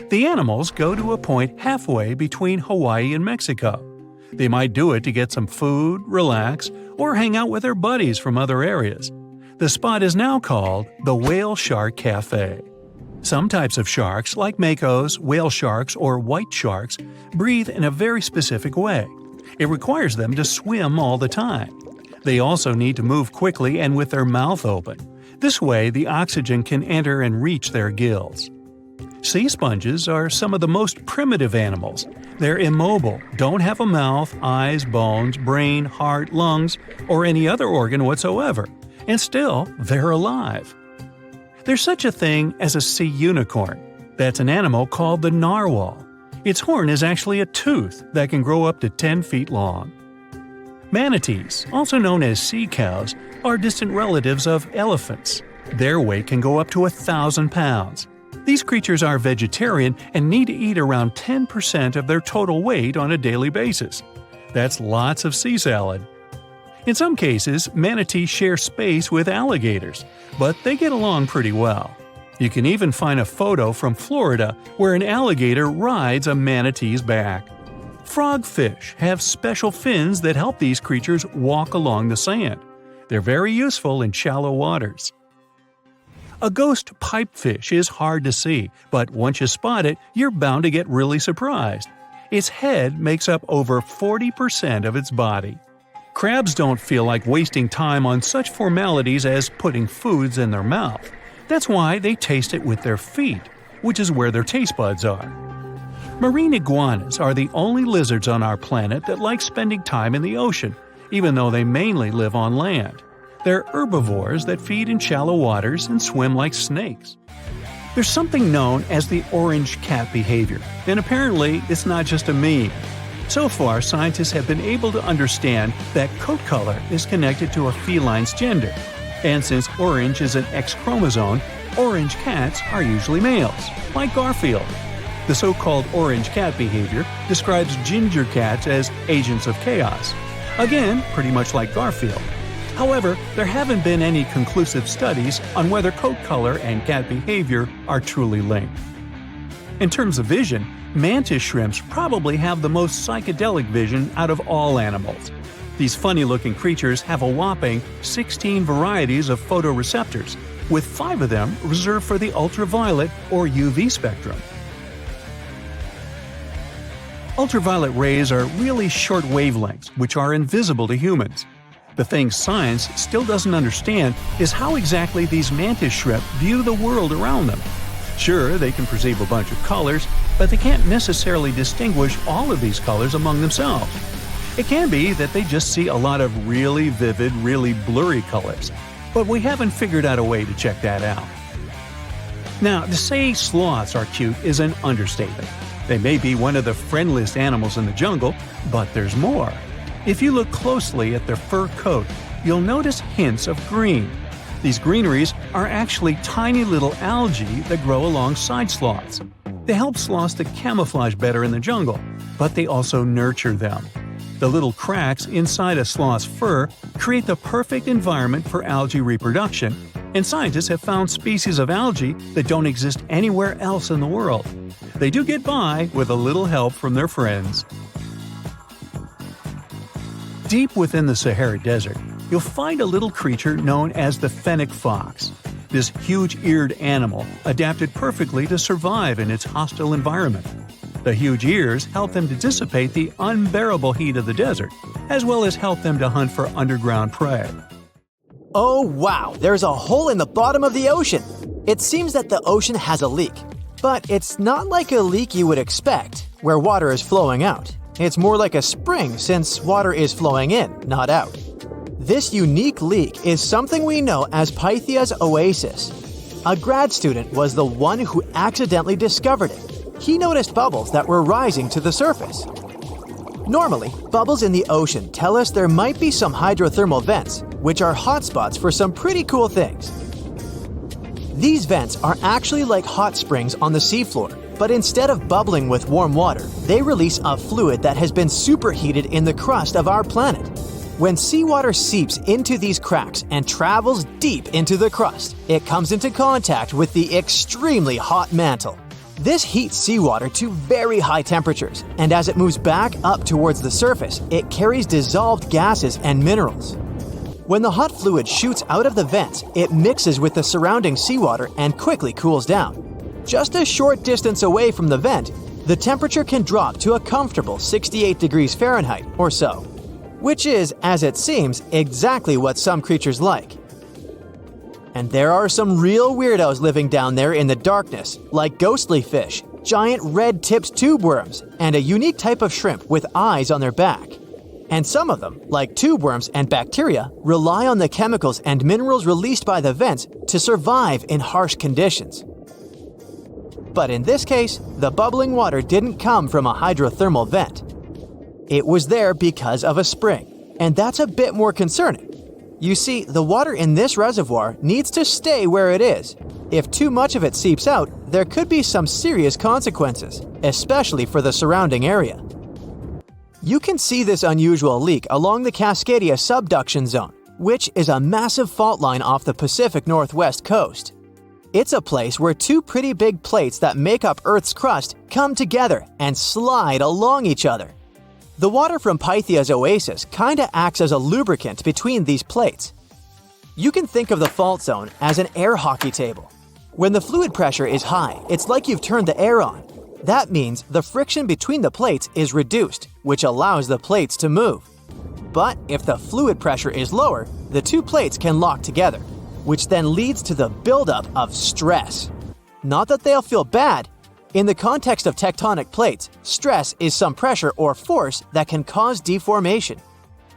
S1: The animals go to a point halfway between Hawaii and Mexico. They might do it to get some food, relax, or hang out with their buddies from other areas. The spot is now called the Whale Shark Cafe. Some types of sharks, like makos, whale sharks, or white sharks, breathe in a very specific way. It requires them to swim all the time. They also need to move quickly and with their mouth open. This way, the oxygen can enter and reach their gills. Sea sponges are some of the most primitive animals. They're immobile, don't have a mouth, eyes, bones, brain, heart, lungs, or any other organ whatsoever. And still, they're alive. There's such a thing as a sea unicorn. That's an animal called the narwhal. Its horn is actually a tooth that can grow up to 10 feet long. Manatees, also known as sea cows, are distant relatives of elephants. Their weight can go up to 1,000 pounds. These creatures are vegetarian and need to eat around 10% of their total weight on a daily basis. That's lots of sea salad. In some cases, manatees share space with alligators, but they get along pretty well. You can even find a photo from Florida where an alligator rides a manatee's back. Frogfish have special fins that help these creatures walk along the sand. They're very useful in shallow waters. A ghost pipefish is hard to see, but once you spot it, you're bound to get really surprised. Its head makes up over 40% of its body. Crabs don't feel like wasting time on such formalities as putting foods in their mouth. That's why they taste it with their feet, which is where their taste buds are. Marine iguanas are the only lizards on our planet that like spending time in the ocean, even though they mainly live on land. They're herbivores that feed in shallow waters and swim like snakes. There's something known as the orange cat behavior, and apparently it's not just a meme. So far, scientists have been able to understand that coat color is connected to a feline's gender. And since orange is an X chromosome, orange cats are usually males, like Garfield. The so-called orange cat behavior describes ginger cats as agents of chaos. Again, pretty much like Garfield. However, there haven't been any conclusive studies on whether coat color and cat behavior are truly linked. In terms of vision, mantis shrimps probably have the most psychedelic vision out of all animals. These funny-looking creatures have a whopping 16 varieties of photoreceptors, with 5 of them reserved for the ultraviolet or UV spectrum. Ultraviolet rays are really short wavelengths, which are invisible to humans. The thing science still doesn't understand is how exactly these mantis shrimp view the world around them. Sure, they can perceive a bunch of colors, but they can't necessarily distinguish all of these colors among themselves. It can be that they just see a lot of really vivid, really blurry colors, but we haven't figured out a way to check that out. Now, to say sloths are cute is an understatement. They may be one of the friendliest animals in the jungle, but there's more. If you look closely at their fur coat, you'll notice hints of green. These greeneries are actually tiny little algae that grow alongside sloths. They help sloths to camouflage better in the jungle, but they also nurture them. The little cracks inside a sloth's fur create the perfect environment for algae reproduction, and scientists have found species of algae that don't exist anywhere else in the world. They do get by with a little help from their friends. Deep within the Sahara Desert, you'll find a little creature known as the fennec fox. This huge-eared animal adapted perfectly to survive in its hostile environment. The huge ears help them to dissipate the unbearable heat of the desert, as well as help them to hunt for underground prey.
S3: Oh wow, there's a hole in the bottom of the ocean! It seems that the ocean has a leak. But it's not like a leak you would expect, where water is flowing out. It's more like a spring since water is flowing in, not out. This unique leak is something we know as Pythia's oasis. A grad student was the one who accidentally discovered it. He noticed bubbles that were rising to the surface. Normally, bubbles in the ocean tell us there might be some hydrothermal vents, which are hotspots for some pretty cool things. These vents are actually like hot springs on the seafloor, but instead of bubbling with warm water, they release a fluid that has been superheated in the crust of our planet. When seawater seeps into these cracks and travels deep into the crust, it comes into contact with the extremely hot mantle. This heats seawater to very high temperatures, and as it moves back up towards the surface, it carries dissolved gases and minerals. When the hot fluid shoots out of the vents, it mixes with the surrounding seawater and quickly cools down. Just a short distance away from the vent, the temperature can drop to a comfortable 68 degrees Fahrenheit or so, which is, as it seems, exactly what some creatures like. And there are some real weirdos living down there in the darkness, like ghostly fish, giant red-tipped tube worms, and a unique type of shrimp with eyes on their back. And some of them, like tube worms and bacteria, rely on the chemicals and minerals released by the vents to survive in harsh conditions. But in this case, the bubbling water didn't come from a hydrothermal vent. It was there because of a spring, and that's a bit more concerning. You see, the water in this reservoir needs to stay where it is. If too much of it seeps out, there could be some serious consequences, especially for the surrounding area. You can see this unusual leak along the Cascadia subduction zone, which is a massive fault line off the Pacific Northwest coast. It's a place where two pretty big plates that make up Earth's crust come together and slide along each other. The water from Pythia's oasis kinda acts as a lubricant between these plates. You can think of the fault zone as an air hockey table. When the fluid pressure is high, it's like you've turned the air on. That means the friction between the plates is reduced, which allows the plates to move. But if the fluid pressure is lower, the two plates can lock together, which then leads to the buildup of stress. Not that they'll feel bad. In the context of tectonic plates, stress is some pressure or force that can cause deformation.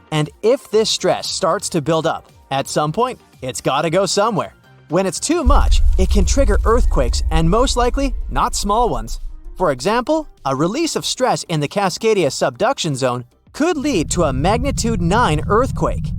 S3: And if this stress starts to build up, at some point, it's gotta go somewhere. When it's too much, it can trigger earthquakes and most likely, not small ones. For example, a release of stress in the Cascadia subduction zone could lead to a magnitude 9 earthquake.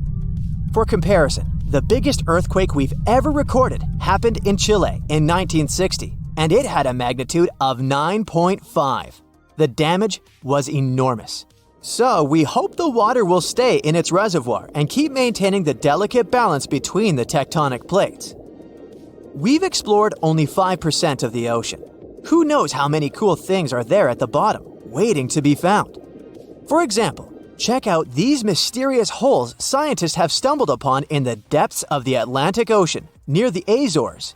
S3: For comparison, the biggest earthquake we've ever recorded happened in Chile in 1960. And it had a magnitude of 9.5. The damage was enormous. So we hope the water will stay in its reservoir and keep maintaining the delicate balance between the tectonic plates. We've explored only 5% of the ocean. Who knows how many cool things are there at the bottom, waiting to be found? For example, Check out these mysterious holes scientists have stumbled upon in the depths of the Atlantic Ocean, near the Azores.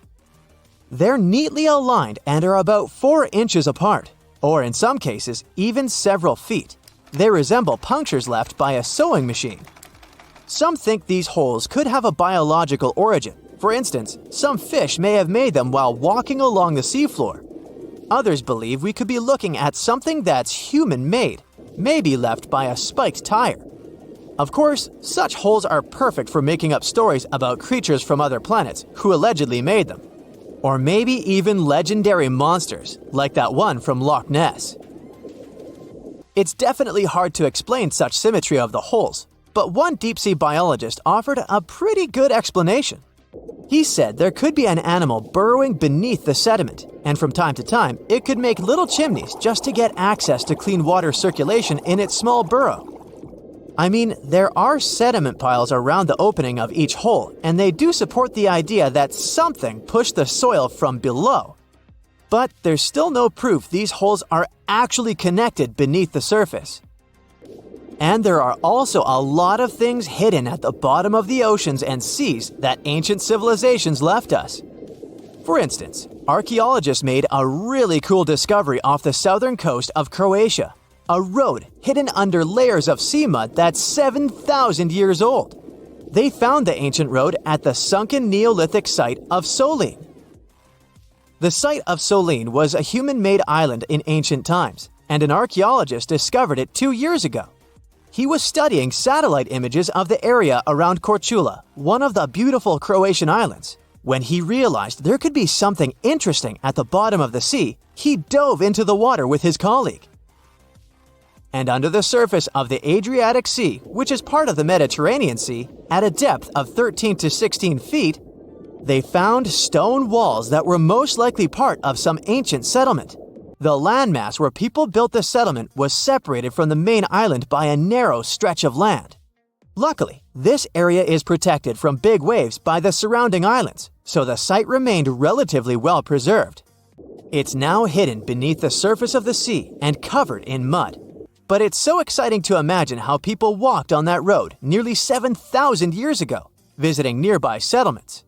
S3: They're neatly aligned and are about 4 inches apart, or in some cases, even several feet. They resemble punctures left by a sewing machine. Some think these holes could have a biological origin. For instance, some fish may have made them while walking along the seafloor. Others believe we could be looking at something that's human-made, maybe left by a spiked tire. Of course, such holes are perfect for making up stories about creatures from other planets who allegedly made them. Or maybe even legendary monsters, like that one from Loch Ness. It's definitely hard to explain such symmetry of the holes, but one deep-sea biologist offered a pretty good explanation. He said there could be an animal burrowing beneath the sediment, and from time to time, it could make little chimneys just to get access to clean water circulation in its small burrow. I mean, there are sediment piles around the opening of each hole, and they do support the idea that something pushed the soil from below. But there's still no proof these holes are actually connected beneath the surface. And there are also a lot of things hidden at the bottom of the oceans and seas that ancient civilizations left us. For instance, archaeologists made a really cool discovery off the southern coast of Croatia. A road hidden under layers of sea mud that's 7,000 years old. They found the ancient road at the sunken Neolithic site of Solin. The site of Solin was a human-made island in ancient times, and an archaeologist discovered it 2 years ago. He was studying satellite images of the area around Korčula, one of the beautiful Croatian islands. When he realized there could be something interesting at the bottom of the sea, he dove into the water with his colleague. And under the surface of the Adriatic Sea, which is part of the Mediterranean Sea, at a depth of 13 to 16 feet, they found stone walls that were most likely part of some ancient settlement. The landmass where people built the settlement was separated from the main island by a narrow stretch of land. Luckily, this area is protected from big waves by the surrounding islands, so the site remained relatively well preserved. It's now hidden beneath the surface of the sea and covered in mud. But it's so exciting to imagine how people walked on that road nearly 7,000 years ago, visiting nearby settlements.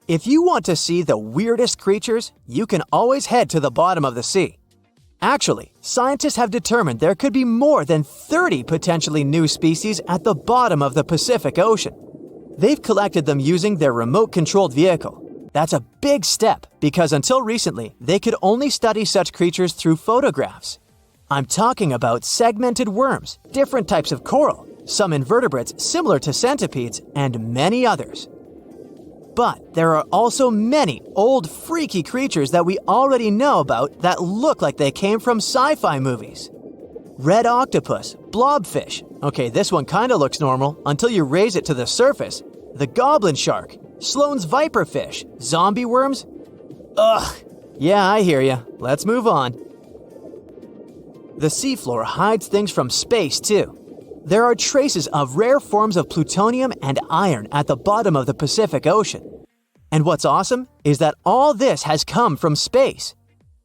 S3: If you want to see the weirdest creatures, you can always head to the bottom of the sea. Actually, scientists have determined there could be more than 30 potentially new species at the bottom of the Pacific Ocean. They've collected them using their remote-controlled vehicle. That's a big step because until recently, they could only study such creatures through photographs. I'm talking about segmented worms, different types of coral, some invertebrates similar to centipedes, and many others. But there are also many old freaky creatures that we already know about that look like they came from sci-fi movies. Red octopus, blobfish. Okay, this one kinda looks normal until you raise it to the surface. The goblin shark, Sloane's viperfish, zombie worms. Ugh. Yeah, I hear ya. Let's move on. The seafloor hides things from space, too. There are traces of rare forms of plutonium and iron at the bottom of the Pacific Ocean. And what's awesome is that all this has come from space.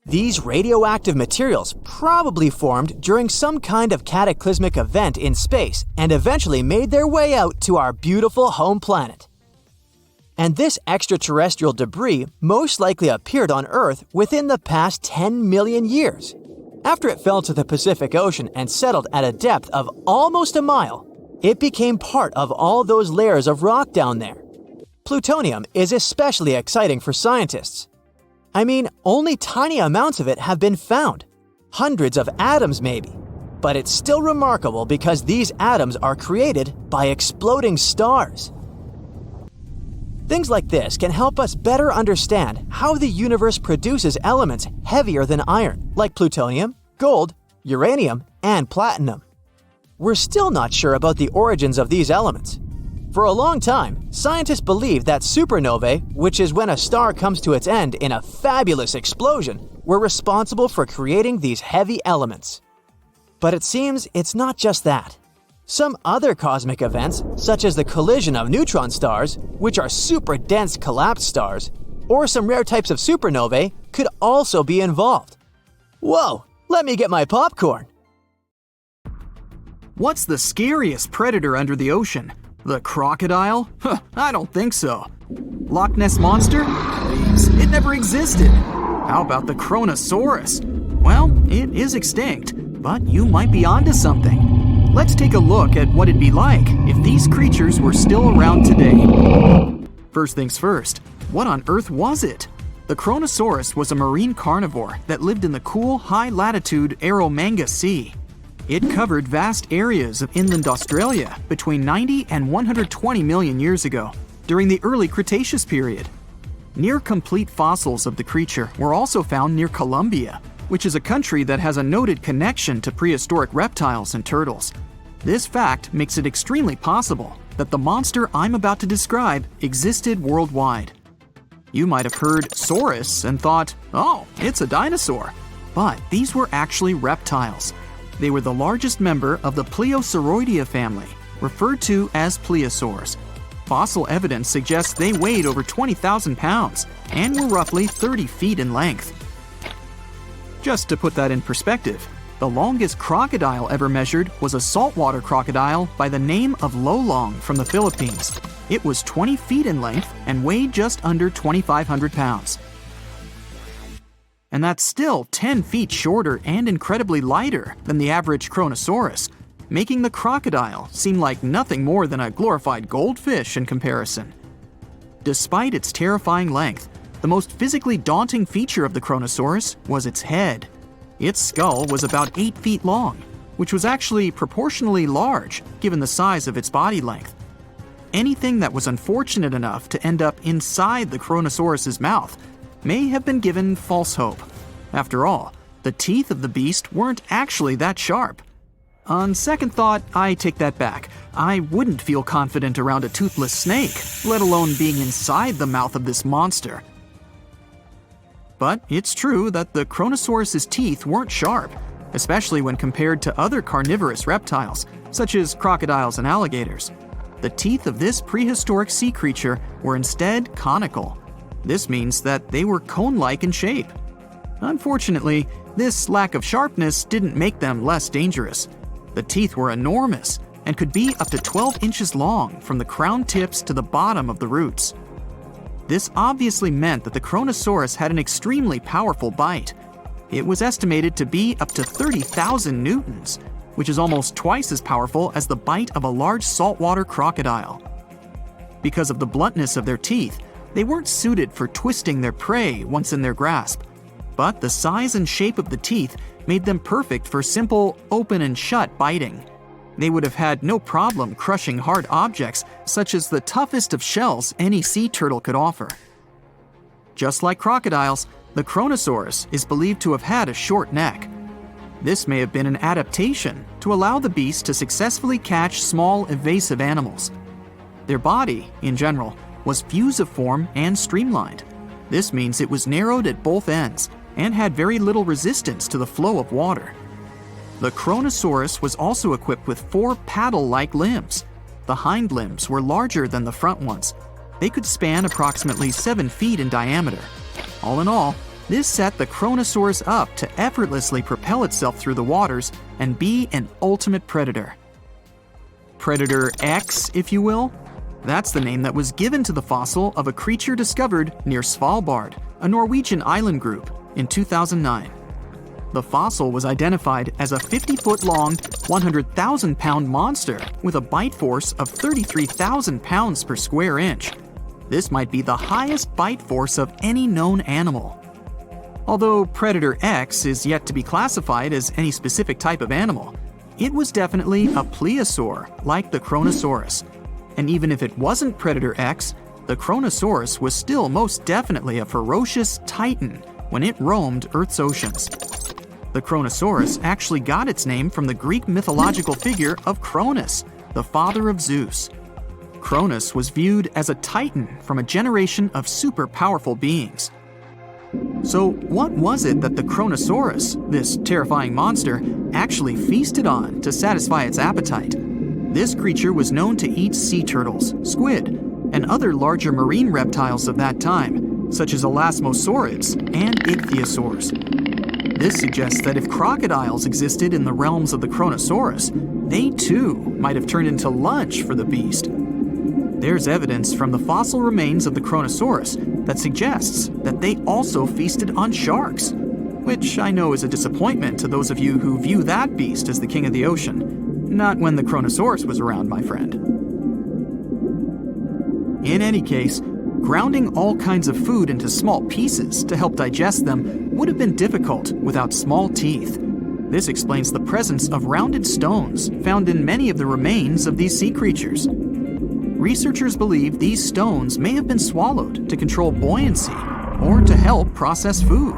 S3: These radioactive materials probably formed during some kind of cataclysmic event in space and eventually made their way out to our beautiful home planet. And this extraterrestrial debris most likely appeared on Earth within the past 10 million years. After it fell to the Pacific Ocean and settled at a depth of almost a mile, it became part of all those layers of rock down there. Plutonium is especially exciting for scientists. I mean, only tiny amounts of it have been found. Hundreds of atoms maybe. But it's still remarkable because these atoms are created by exploding stars. Things like this can help us better understand how the universe produces elements heavier than iron, like plutonium, gold, uranium, and platinum. We're still not sure about the origins of these elements. For a long time, scientists believed that supernovae, which is when a star comes to its end in a fabulous explosion, were responsible for creating these heavy elements. But it seems it's not just that. Some other cosmic events, such as the collision of neutron stars, which are super dense collapsed stars, or some rare types of supernovae, could also be involved. Whoa, let me get my popcorn!
S2: What's the scariest predator under the ocean? The crocodile? Huh, I don't think so. Loch Ness Monster? Please, it never existed. How about the Kronosaurus? Well, it is extinct, but you might be onto something. Let's take a look at what it'd be like if these creatures were still around today. First things first, what on earth was it? The Kronosaurus was a marine carnivore that lived in the cool, high-latitude Eromanga Sea. It covered vast areas of inland Australia between 90 and 120 million years ago, during the early Cretaceous period. Near-complete fossils of the creature were also found near Colombia, which is a country that has a noted connection to prehistoric reptiles and turtles. This fact makes it extremely possible that the monster I'm about to describe existed worldwide. You might have heard saurus and thought, oh, it's a dinosaur. But these were actually reptiles. They were the largest member of the Plesiosauridae family, referred to as plesiosaurs. Fossil evidence suggests they weighed over 20,000 pounds and were roughly 30 feet in length. Just to put that in perspective, the longest crocodile ever measured was a saltwater crocodile by the name of Lolong from the Philippines. It was 20 feet in length and weighed just under 2,500 pounds. And that's still 10 feet shorter and incredibly lighter than the average Kronosaurus, making the crocodile seem like nothing more than a glorified goldfish in comparison. Despite its terrifying length, the most physically daunting feature of the Kronosaurus was its head. Its skull was about 8 feet long, which was actually proportionally large given the size of its body length. Anything that was unfortunate enough to end up inside the Kronosaurus's mouth may have been given false hope. After all, the teeth of the beast weren't actually that sharp. On second thought, I take that back. I wouldn't feel confident around a toothless snake, let alone being inside the mouth of this monster. But it's true that the Kronosaurus's teeth weren't sharp, especially when compared to other carnivorous reptiles, such as crocodiles and alligators. The teeth of this prehistoric sea creature were instead conical. This means that they were cone-like in shape. Unfortunately, this lack of sharpness didn't make them less dangerous. The teeth were enormous and could be up to 12 inches long from the crown tips to the bottom of the roots. This obviously meant that the Kronosaurus had an extremely powerful bite. It was estimated to be up to 30,000 newtons, which is almost twice as powerful as the bite of a large saltwater crocodile. Because of the bluntness of their teeth, they weren't suited for twisting their prey once in their grasp. But the size and shape of the teeth made them perfect for simple open and shut biting. They would have had no problem crushing hard objects such as the toughest of shells any sea turtle could offer. Just like crocodiles, the Kronosaurus is believed to have had a short neck. This may have been an adaptation to allow the beast to successfully catch small, evasive animals. Their body, in general, was fusiform and streamlined. This means it was narrowed at both ends and had very little resistance to the flow of water. The Kronosaurus was also equipped with 4 paddle-like limbs. The hind limbs were larger than the front ones. They could span approximately 7 feet in diameter. All in all, this set the Kronosaurus up to effortlessly propel itself through the waters and be an ultimate predator. Predator X, if you will? That's the name that was given to the fossil of a creature discovered near Svalbard, a Norwegian island group, in 2009. The fossil was identified as a 50-foot-long, 100,000-pound monster with a bite force of 33,000 pounds per square inch. This might be the highest bite force of any known animal. Although Predator X is yet to be classified as any specific type of animal, it was definitely a plesiosaur like the Kronosaurus. And even if it wasn't Predator X, the Kronosaurus was still most definitely a ferocious titan when it roamed Earth's oceans. The Kronosaurus actually got its name from the Greek mythological figure of Cronus, the father of Zeus. Cronus was viewed as a titan from a generation of super powerful beings. So what was it that the Kronosaurus, this terrifying monster, actually feasted on to satisfy its appetite? This creature was known to eat sea turtles, squid, and other larger marine reptiles of that time, such as elasmosaurids and ichthyosaurs. This suggests that if crocodiles existed in the realms of the Kronosaurus, they too might have turned into lunch for the beast. There's evidence from the fossil remains of the Kronosaurus that suggests that they also feasted on sharks, which I know is a disappointment to those of you who view that beast as the king of the ocean. Not when the Kronosaurus was around, my friend. In any case, grounding all kinds of food into small pieces to help digest them would have been difficult without small teeth. This explains the presence of rounded stones found in many of the remains of these sea creatures. Researchers believe these stones may have been swallowed to control buoyancy or to help process food.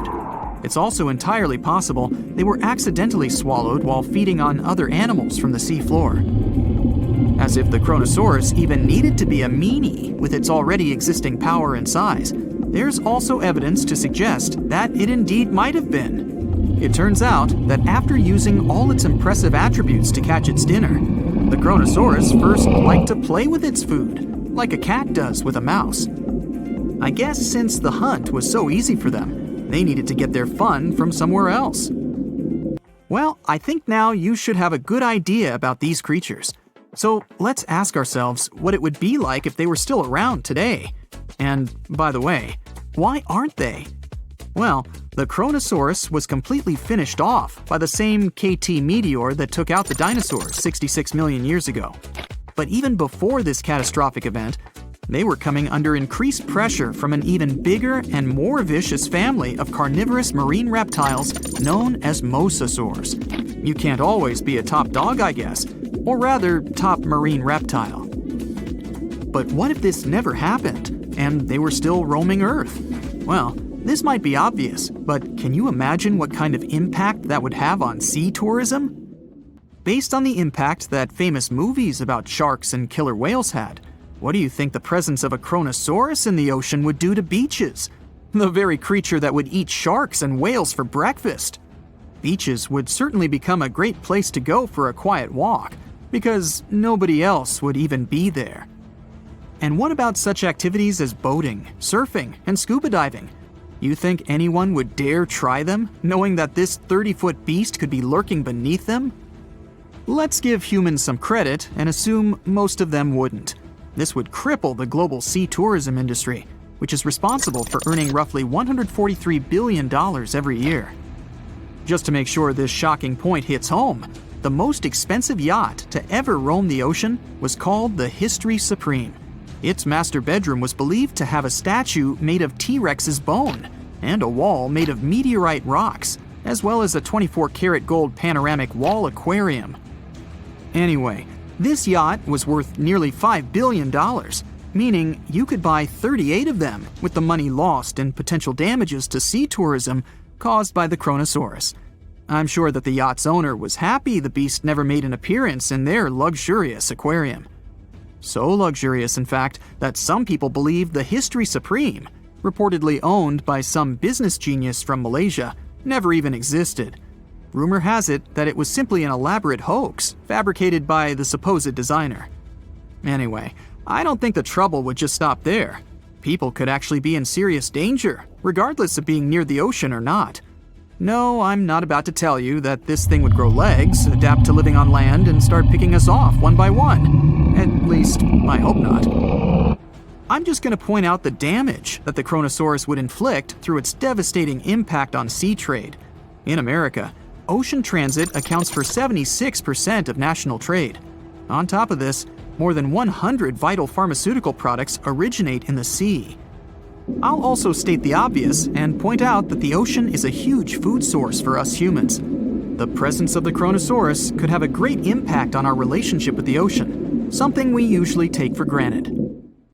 S2: It's also entirely possible they were accidentally swallowed while feeding on other animals from the seafloor. As if the Kronosaurus even needed to be a meanie with its already existing power and size, there's also evidence to suggest that it indeed might have been. It turns out that after using all its impressive attributes to catch its dinner, the Kronosaurus first liked to play with its food, like a cat does with a mouse. I guess since the hunt was so easy for them, they needed to get their fun from somewhere else. Well, I think now you should have a good idea about these creatures. So let's ask ourselves what it would be like if they were still around today. And by the way, why aren't they? Well, the Kronosaurus was completely finished off by the same KT meteor that took out the dinosaurs 66 million years ago. But even before this catastrophic event, they were coming under increased pressure from an even bigger and more vicious family of carnivorous marine reptiles known as mosasaurs. You can't always be a top dog, I guess, or rather, top marine reptile. But what if this never happened, and they were still roaming Earth? Well, this might be obvious, but can you imagine what kind of impact that would have on sea tourism? Based on the impact that famous movies about sharks and killer whales had, what do you think the presence of a Kronosaurus in the ocean would do to beaches? The very creature that would eat sharks and whales for breakfast. Beaches would certainly become a great place to go for a quiet walk, because nobody else would even be there. And what about such activities as boating, surfing, and scuba diving? You think anyone would dare try them, knowing that this 30-foot beast could be lurking beneath them? Let's give humans some credit and assume most of them wouldn't. This would cripple the global sea tourism industry, which is responsible for earning roughly $143 billion every year. Just to make sure this shocking point hits home, the most expensive yacht to ever roam the ocean was called the History Supreme. Its master bedroom was believed to have a statue made of T-Rex's bone and a wall made of meteorite rocks, as well as a 24-karat gold panoramic wall aquarium. Anyway, this yacht was worth nearly $5 billion, meaning you could buy 38 of them with the money lost in potential damages to sea tourism caused by the Kronosaurus. I'm sure that the yacht's owner was happy the beast never made an appearance in their luxurious aquarium. So luxurious, in fact, that some people believe the History Supreme, reportedly owned by some business genius from Malaysia, never even existed. Rumor has it that it was simply an elaborate hoax fabricated by the supposed designer. Anyway, I don't think the trouble would just stop there. People could actually be in serious danger, regardless of being near the ocean or not. No, I'm not about to tell you that this thing would grow legs, adapt to living on land, and start picking us off one by one. At least, I hope not. I'm just going to point out the damage that the Kronosaurus would inflict through its devastating impact on sea trade. In America, ocean transit accounts for 76% of national trade. On top of this, more than 100 vital pharmaceutical products originate in the sea. I'll also state the obvious and point out that the ocean is a huge food source for us humans. The presence of the Kronosaurus could have a great impact on our relationship with the ocean, something we usually take for granted.